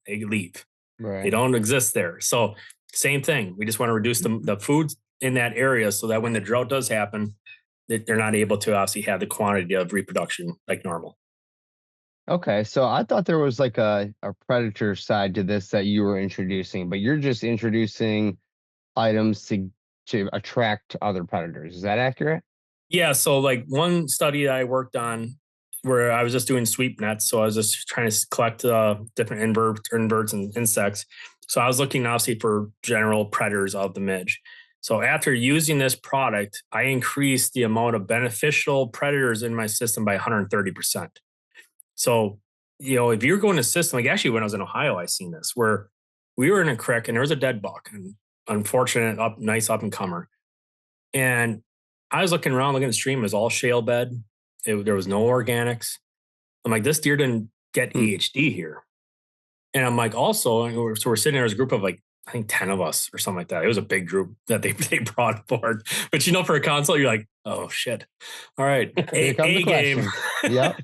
They leave. Right. They don't exist there. So same thing. We just want to reduce the food in that area so that when the drought does happen, they're not able to obviously have the quantity of reproduction like normal. Okay, so I thought there was like a predator side to this that you were introducing, but you're just introducing items to attract other predators. Is that accurate? Yeah, so like one study that I worked on where I was just doing sweep nets, so I was just trying to collect different inverts and insects. So I was looking obviously for general predators of the midge. So after using this product, I increased the amount of beneficial predators in my system by 130%. So, if you're going to system, like actually when I was in Ohio, I seen this where we were in a creek and there was a dead buck, and unfortunate, nice up and comer. And I was looking around, looking at the stream, it was all shale bed. There was no organics. I'm like, this deer didn't get EHD here. And I'm like, also, so we're sitting there as a group of like, I think 10 of us or something like that. It was a big group that they brought forward. But for a console, you're like, oh shit. All right. A game. Yeah.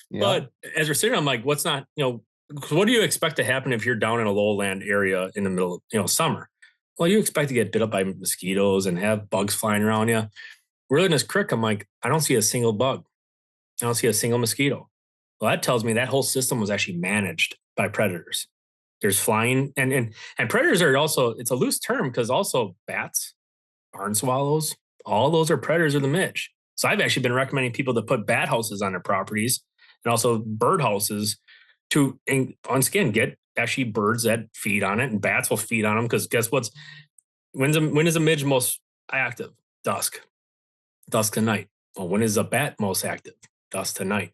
But as we're sitting, I'm like, what do you expect to happen if you're down in a lowland area in the middle of, summer? Well, you expect to get bit up by mosquitoes and have bugs flying around you. We're in this creek. I'm like, I don't see a single bug. I don't see a single mosquito. Well, that tells me that whole system was actually managed by predators. There's flying and predators are also, it's a loose term because also bats, barn swallows, all those are predators of the midge. So I've actually been recommending people to put bat houses on their properties and also bird houses to, once again, get actually birds that feed on it, and bats will feed on them because guess what's, when is a midge most active? Dusk to night. Well, when is a bat most active? Dusk to night.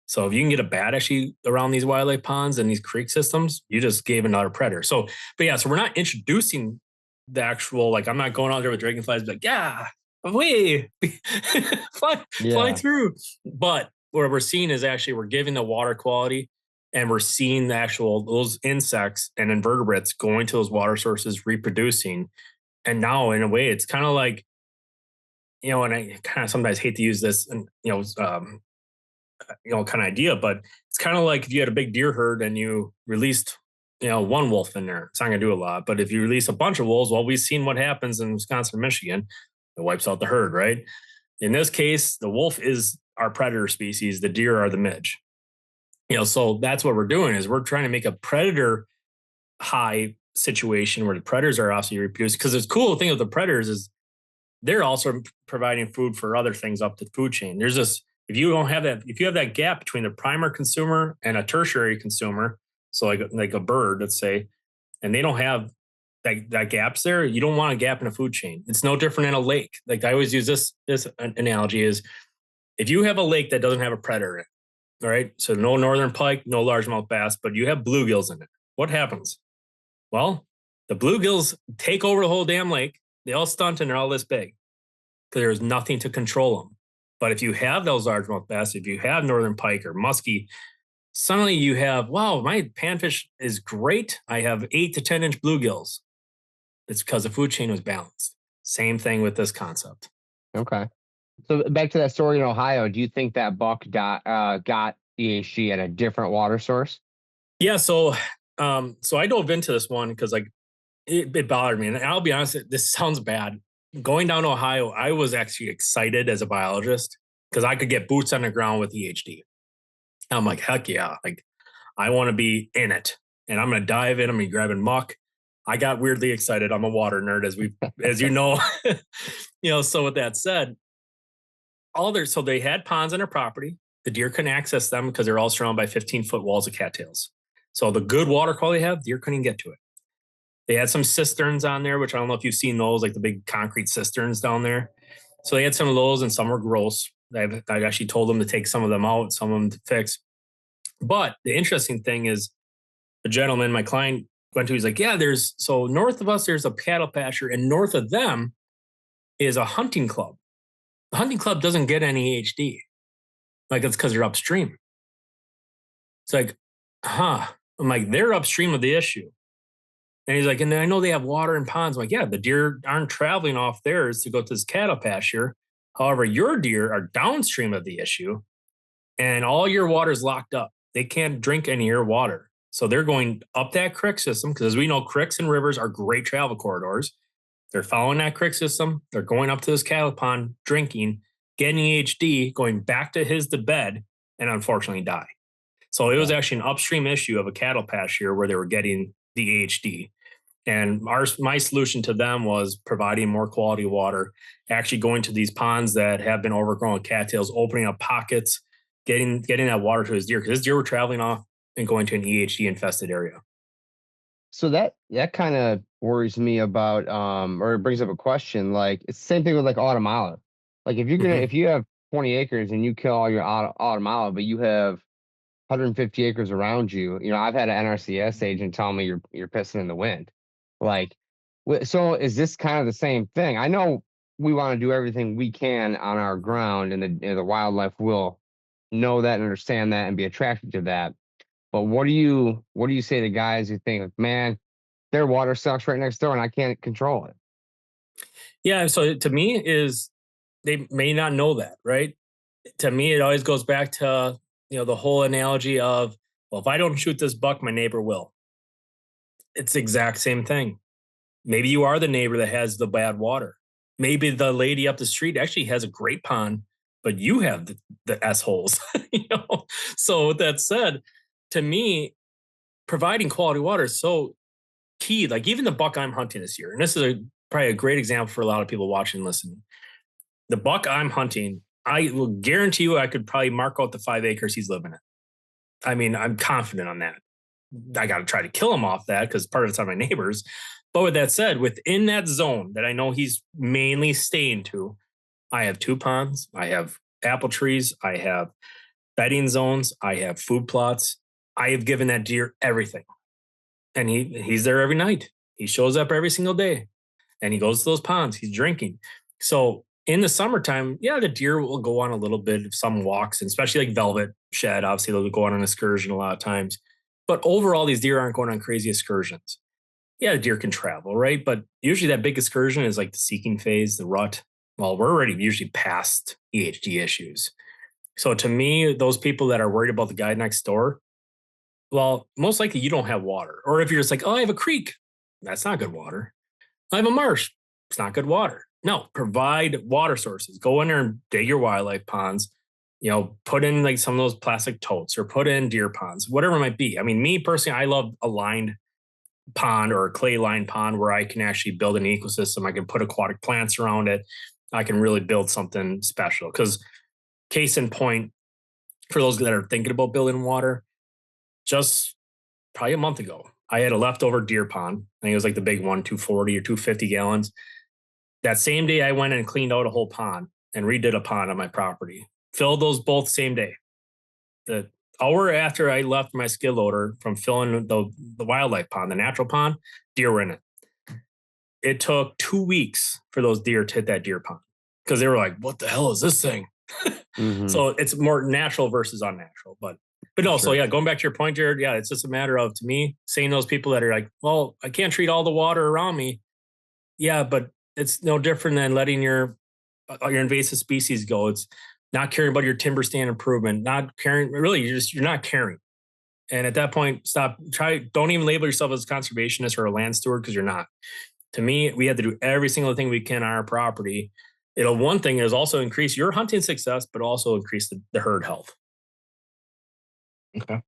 So if you can get a bat actually around these wildlife ponds and these creek systems, you just gave another predator. So, but yeah, so we're not introducing the actual, like, I'm not going out there with dragonflies, like, yeah, away, fly through. But what we're seeing is actually we're giving the water quality, and we're seeing the actual, those insects and invertebrates going to those water sources, reproducing. And now in a way, it's kind of like, and I kind of sometimes hate to use this and, kind of idea, but it's kind of like if you had a big deer herd and you released, one wolf in there, it's not going to do a lot. But if you release a bunch of wolves, well, we've seen what happens in Wisconsin, Michigan, it wipes out the herd, right? In this case, the wolf is our predator species, the deer are the midge. So that's what we're doing is we're trying to make a predator high situation where the predators are also reproduced. Because the cool thing with the predators is they're also providing food for other things up the food chain. There's this, if you have that gap between the primary consumer and a tertiary consumer, so like a bird, let's say, and they don't have that gap's there, you don't want a gap in a food chain. It's no different in a lake. Like I always use this analogy is if you have a lake that doesn't have a predator in it, all right, so no northern pike, no largemouth bass, but you have bluegills in it, what happens? Well, the bluegills take over the whole damn lake. They all stunt and they're all this big because there's nothing to control them. But if you have those largemouth bass, if you have northern pike or muskie, suddenly you have, wow, my panfish is great. I have 8 to 10 inch bluegills. It's because the food chain was balanced. Same thing with this concept. Okay. So back to that story in Ohio, do you think that buck got EHD at a different water source? Yeah. So I dove into this one because like it bothered me. And I'll be honest, this sounds bad. Going down to Ohio, I was actually excited as a biologist because I could get boots on the ground with EHD. I'm like, heck yeah. Like I want to be in it and I'm going to dive in. I'm going to be grabbing muck. I got weirdly excited. I'm a water nerd as you know, so with that said, so they had ponds on their property. The deer couldn't access them because they're all surrounded by 15-foot walls of cattails. So the good water quality they have, deer couldn't get to it. They had some cisterns on there, which I don't know if you've seen those, like the big concrete cisterns down there. So they had some of those and some were gross. I actually told them to take some of them out, some of them to fix. But the interesting thing is the gentleman, my client went to, he's like, yeah, so north of us, there's a cattle pasture and north of them is a hunting club. The hunting club doesn't get any EHD. Like it's because they're upstream. It's like, I'm like, they're upstream of the issue. And he's like, and I know they have water and ponds. I'm like, yeah, the deer aren't traveling off theirs to go to this cattle pasture. However, your deer are downstream of the issue and all your water is locked up. They can't drink any of your water. So they're going up that creek system because as we know, creeks and rivers are great travel corridors. They're following that creek system. They're going up to this cattle pond, drinking, getting EHD, going back to the bed, and unfortunately die. So it was actually an upstream issue of a cattle pasture where they were getting the EHD. And my solution to them was providing more quality water, actually going to these ponds that have been overgrown with cattails, opening up pockets, getting that water to his deer because his deer were traveling off and going to an EHD infested area. So that kind of worries me about, or it brings up a question. Like it's the same thing with like autumn olive. Like if if you have 20 acres and you kill all your autumn olive, but you have 150 acres around you, I've had an NRCS agent tell me you're pissing in the wind. Like, so is this kind of the same thing? I know we want to do everything we can on our ground, and the wildlife will know that and understand that and be attracted to that. But what do you say to guys who think, man, their water sucks right next door and I can't control it? Yeah. So to me is they may not know that, right? To me, it always goes back to, the whole analogy of, well, if I don't shoot this buck, my neighbor will. It's the exact same thing. Maybe you are the neighbor that has the bad water. Maybe the lady up the street actually has a great pond, but you have the S-holes. So with that said, to me, providing quality water is so key. Like even the buck I'm hunting this year, and this is probably a great example for a lot of people watching and listening. The buck I'm hunting, I will guarantee you I could probably mark out the 5 acres he's living in. I mean, I'm confident on that. I got to try to kill him off that because part of it's on my neighbors. But with that said, within that zone that I know he's mainly staying to, I have 2 ponds. I have apple trees. I have bedding zones. I have food plots. I have given that deer everything. And he's there every night. He shows up every single day and he goes to those ponds. He's drinking. So in the summertime, yeah, the deer will go on a little bit of some walks, and especially like velvet shed. Obviously, they'll go on an excursion a lot of times. But overall, these deer aren't going on crazy excursions. Yeah, the deer can travel, right? But usually that big excursion is like the seeking phase, the rut. Well, we're already usually past EHD issues. So to me, those people that are worried about the guy next door, well, most likely you don't have water. Or if you're just like, oh, I have a creek, that's not good water. I have a marsh, it's not good water. No, provide water sources. Go in there and dig your wildlife ponds. Put in like some of those plastic totes or put in deer ponds, whatever it might be. I mean, me personally, I love a lined pond or a clay lined pond where I can actually build an ecosystem. I can put aquatic plants around it. I can really build something special. Because case in point, for those that are thinking about building water, just probably a month ago, I had a leftover deer pond. I think it was like the big one, 240 or 250 gallons. That same day, I went and cleaned out a whole pond and redid a pond on my property. Filled those both same day. The hour after I left my skid loader from filling the wildlife pond, the natural pond, deer were in it. It took 2 weeks for those deer to hit that deer pond because they were like, what the hell is this thing? Mm-hmm. So it's more natural versus unnatural. But no, sure. So yeah, going back to your point, Jared, yeah, it's just a matter of, to me, saying those people that are like, well, I can't treat all the water around me. Yeah, but it's no different than letting your invasive species go. It's not caring about your timber stand improvement, not caring, really, you're not caring. And at that point, don't even label yourself as a conservationist or a land steward, because you're not. To me, we have to do every single thing we can on our property. One thing is also increase your hunting success, but also increase the herd health. Okay.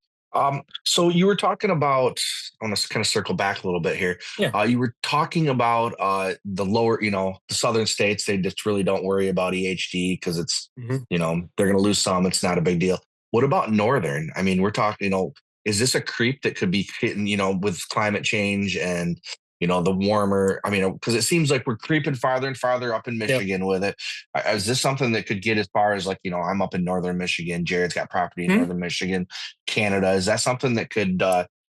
So you were talking about, I want to kind of circle back a little bit here. Yeah. You were talking about the lower, the southern states, they just really don't worry about EHD because it's, they're going to lose some. It's not a big deal. What about northern? I mean, we're talking, is this a creep that could be hitting, with climate change and, the warmer, because it seems like we're creeping farther and farther up in Michigan with it. Is this something that could get as far as like, I'm up in northern Michigan, Jared's got property in northern Michigan, Canada. Is that something that could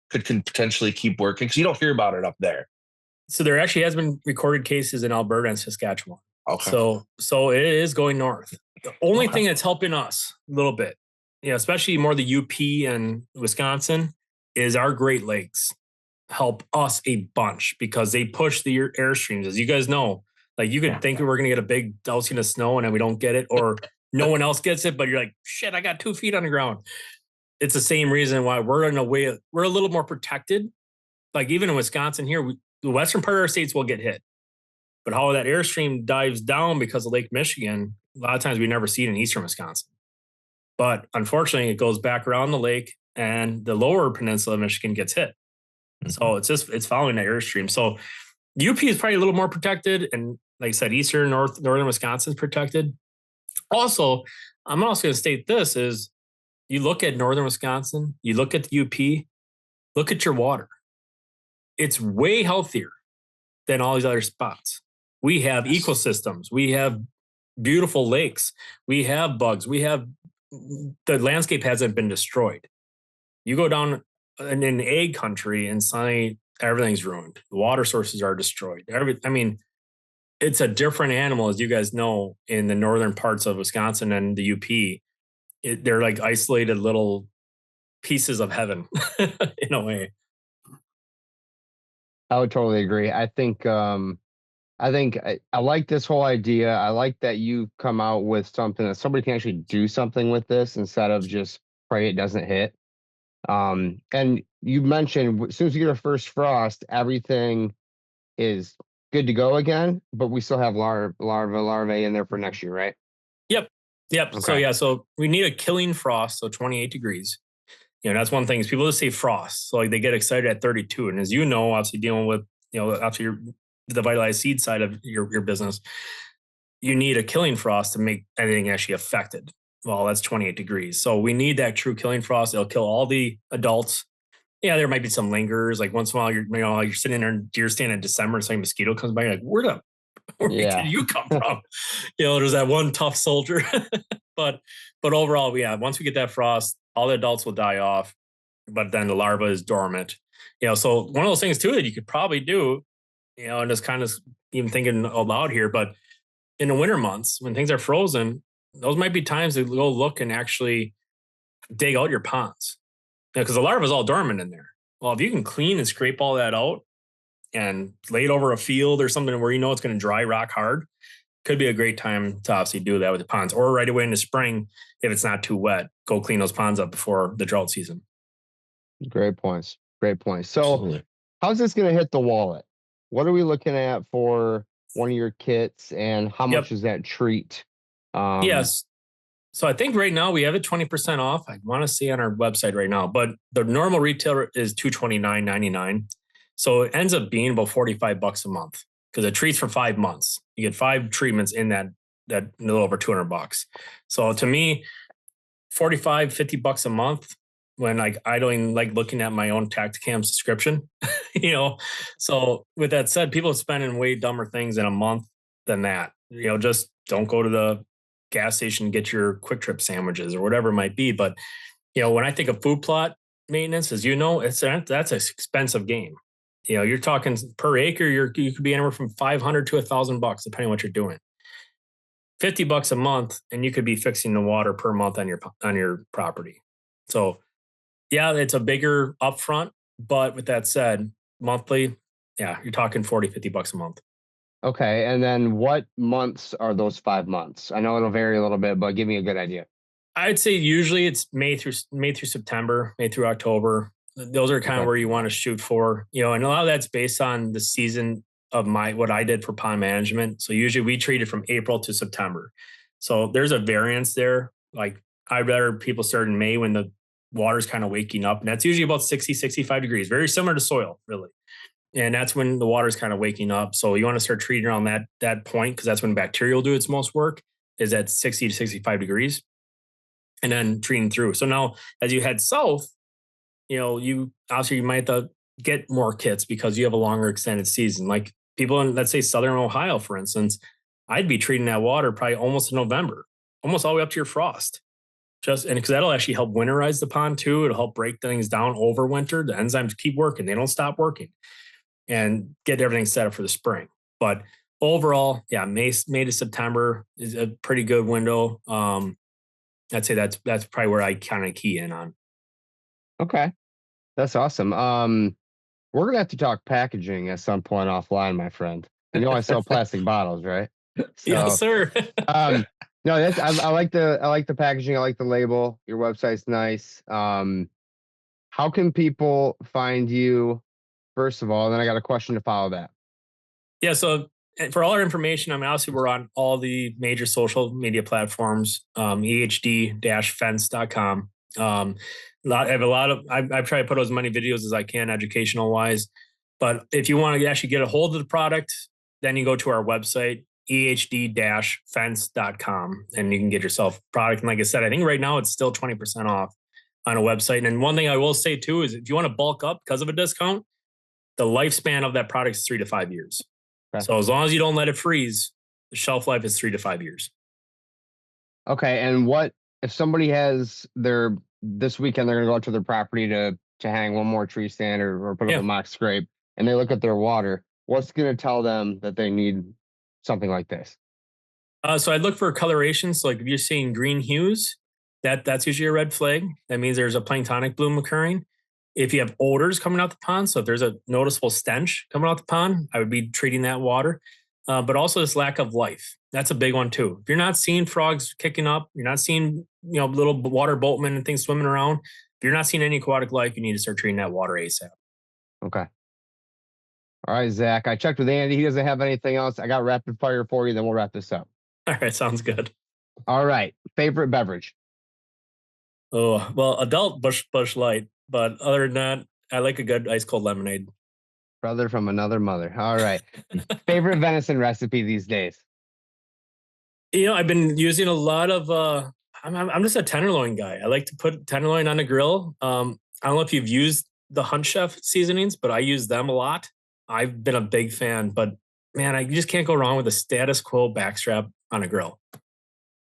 potentially keep working? Because you don't hear about it up there. So there actually has been recorded cases in Alberta and Saskatchewan. Okay. So it is going north. The only thing that's helping us a little bit, especially more the UP and Wisconsin, is our Great Lakes help us a bunch because they push the airstreams. As you guys know, like you could think we're going to get a big dousing of snow and then we don't get it, or no one else gets it, but you're like, shit, I got 2 feet on the ground. It's the same reason why we're a little more protected. Like even in Wisconsin here, the western part of our states will get hit. But how that airstream dives down because of Lake Michigan, a lot of times we never see it in eastern Wisconsin. But unfortunately, it goes back around the lake and the lower peninsula of Michigan gets hit. So it's following that airstream. So UP is probably a little more protected. And like I said, northern Wisconsin is protected. Also, I'm also going to state this is you look at northern Wisconsin, you look at the UP, look at your water. It's way healthier than all these other spots. We have ecosystems. We have beautiful lakes. We have bugs. The landscape hasn't been destroyed. You go down in egg country and suddenly everything's ruined. The water sources are destroyed. It's a different animal, as you guys know, in the northern parts of Wisconsin and the UP. They're like isolated little pieces of heaven in a way. I would totally agree. I think I like this whole idea. I like that you come out with something that somebody can actually do something with this instead of just pray it doesn't hit. And you mentioned as soon as you get a first frost, everything is good to go again, but we still have larvae in there for next year, right? Yep. Okay. So we need a killing frost, so 28 degrees. That's one thing is people just say frost. So like they get excited at 32. And as you know, obviously dealing with, after the vitalized seed side of your business, you need a killing frost to make anything actually affected. Well, that's 28 degrees. So we need that true killing frost. It'll kill all the adults. Yeah, there might be some lingers. Like once in a while, you're sitting there in deer stand in December and some mosquito comes by. You're like, where did you come from? There's that one tough soldier. but overall, yeah, once we get that frost, all the adults will die off, but then the larva is dormant. So one of those things too that you could probably do, and just kind of even thinking aloud here, but in the winter months when things are frozen, those might be times to go look and actually dig out your ponds, because the larva is all dormant in there. Well, if you can clean and scrape all that out and lay it over a field or something where it's going to dry rock hard, could be a great time to obviously do that with the ponds, or right away in the spring if it's not too wet, go clean those ponds up before the drought season. Great points. Great points. So Absolutely. how's this going to hit the wallet? What are we looking at for one of your kits, and how much is that treat? Yes. So I think right now we have it 20% off. I want to see on our website right now, but the normal retailer is $229.99. So it ends up being about $45 a month, because it treats for 5 months. You get 5 treatments in that little over $200. So to me, $45-$50 a month, when I don't even like looking at my own Tacticam subscription, So with that said, people are spending way dumber things in a month than that. Just don't go to the gas station and get your Quick Trip sandwiches or whatever it might be. But when I think of food plot maintenance, as that's an expensive game. You're talking per acre, you could be anywhere from $500 to $1,000, depending on what you're doing. $50 a month, and you could be fixing the water per month on your property. So yeah, it's a bigger upfront, but with that said, monthly, yeah, you're talking $40-$50 a month. Okay. And then what months are those 5 months? I know it'll vary a little bit, but give me a good idea. I'd say usually it's May through September, May through October. Those are kind of where you want to shoot for, and a lot of that's based on the season of what I did for pond management. So usually we treat it from April to September. So there's a variance there. Like I'd rather people start in May when the water's kind of waking up, and that's usually about 60-65 degrees, very similar to soil, really. And that's when the water's kind of waking up. So you want to start treating around that point, because that's when bacteria will do its most work, is at 60 to 65 degrees, and then treating through. So now as you head south, you might have to get more kits because you have a longer extended season. Like people in, let's say, Southern Ohio, for instance, I'd be treating that water probably almost in November, almost all the way up to your frost. Because that'll actually help winterize the pond too. It'll help break things down over winter. The enzymes keep working; they don't stop working, and get everything set up for the spring. But overall, yeah, May to September is a pretty good window. I'd say that's probably where I kind of key in on. Okay, that's awesome. We're gonna have to talk packaging at some point offline, my friend. I sell plastic bottles, right? So, yes, sir. No, I like the packaging. I like the label. Your website's nice. How can people find you, first of all? And then I got a question to follow that. Yeah. So for all our information, obviously we're on all the major social media platforms, EHD-fence.com. I try to put as many videos as I can, educational wise. But if you want to actually get a hold of the product, then you go to our website, EHD-fence.com, and you can get yourself product. And like I said, I think right now it's still 20% off on a website. And one thing I will say too is if you want to bulk up because of a discount, the lifespan of that product is 3 to 5 years. Okay. So as long as you don't let it freeze, the shelf life is 3 to 5 years. Okay. And what if somebody has this weekend, they're going to go out to their property to hang one more tree stand or put up a mock scrape, and they look at their water, what's going to tell them that they need something like this? So I'd look for coloration. So like if you're seeing green hues, that's usually a red flag. That means there's a planktonic bloom occurring. If you have odors coming out the pond, so if there's a noticeable stench coming out the pond, I would be treating that water. But also this lack of life. That's a big one too. If you're not seeing frogs kicking up, you're not seeing little water boatmen and things swimming around, if you're not seeing any aquatic life, you need to start treating that water ASAP. Okay. All right, Zach. I checked with Andy. He doesn't have anything else. I got rapid fire for you. Then we'll wrap this up. All right. Sounds good. All right. Favorite beverage? Oh, well, adult Busch Light. But other than that, I like a good ice cold lemonade. Brother from another mother. All right. Favorite venison recipe these days? I've been using a lot of, I'm just a tenderloin guy. I like to put tenderloin on the grill. I don't know if you've used the Hunt Chef seasonings, but I use them a lot. I've been a big fan, but man, you just can't go wrong with a status quo backstrap on a grill.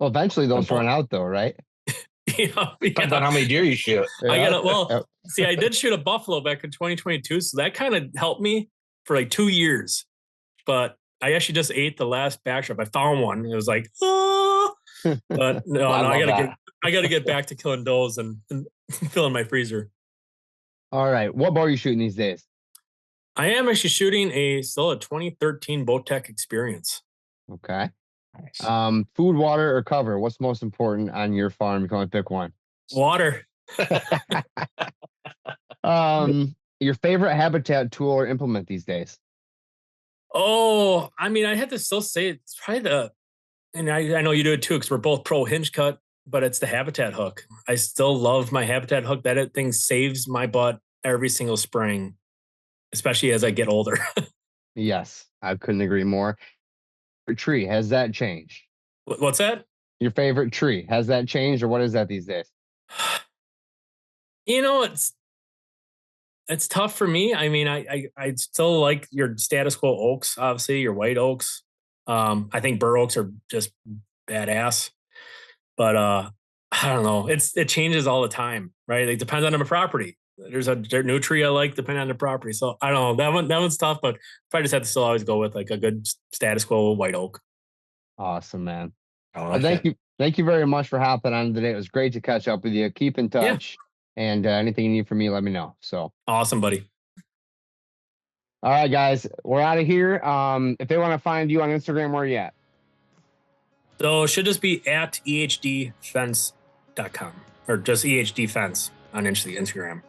Well, eventually those run out though, right? Depends on how many deer you shoot. See, I did shoot a buffalo back in 2022, so that kind of helped me for like 2 years. But I actually just ate the last backstrap. I found one. It was like, oh, but no, I gotta get back to killing does and filling my freezer. All right, what bow are you shooting these days? I am actually shooting still a 2013 Bowtech Experience. Okay. Nice. Food, water, or cover? What's most important on your farm? You can only pick one. Water. Your favorite habitat tool or implement these days? Oh, I mean, I have to still say it's probably and I know you do it too because we're both pro hinge cut, but it's the habitat hook. I still love my habitat hook. That thing saves my butt every single spring, especially as I get older. Yes, I couldn't agree more. Your tree, has that changed? What's that? Your favorite tree, has that changed, or what is that these days? It's tough for me. I mean, I still like your status quo oaks, obviously, your white oaks. I think bur oaks are just badass. But I don't know. It changes all the time, right? It depends on the property. There's a new tree I like depending on the property. So I don't know. That one's tough, but I just have to still always go with like a good status quo white oak. Awesome, man. Thank you. Thank you very much for hopping on today. It was great to catch up with you. Keep in touch. Yeah. And anything you need from me, let me know. So awesome, buddy. All right, guys, we're out of here. If they want to find you on Instagram, where are you at? So it should just be at EHDefense.com or just EHDefense on Instagram.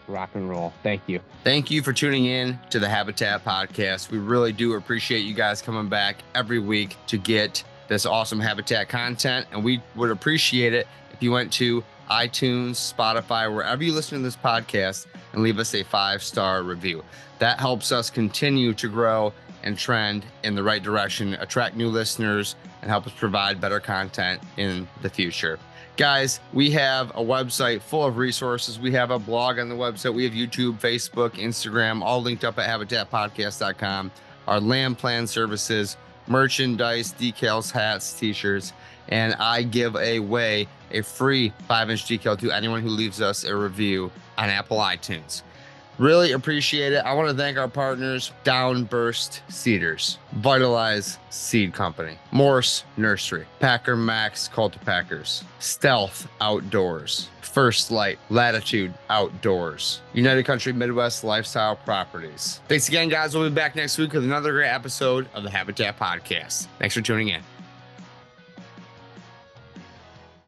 Rock and roll. Thank you. Thank you for tuning in to the Habitat Podcast. We really do appreciate you guys coming back every week to get this awesome Habitat content. And we would appreciate it if you went to iTunes, Spotify, wherever you listen to this podcast and leave us a 5-star review. That helps us continue to grow and trend in the right direction, attract new listeners, and help us provide better content in the future. Guys, we have a website full of resources. We have a blog on the website. We have YouTube, Facebook, Instagram, all linked up at habitatpodcast.com. Our land plan services, merchandise, decals, hats, t-shirts, and I give away a free 5-inch decal to anyone who leaves us a review on Apple iTunes. Really appreciate it. I want to thank our partners, Downburst Cedars, Vitalize Seed Company, Morse Nursery, Packer Max Cultipackers, Stealth Outdoors, First Light Latitude Outdoors, United Country Midwest Lifestyle Properties. Thanks again, guys. We'll be back next week with another great episode of the Habitat Podcast. Thanks for tuning in.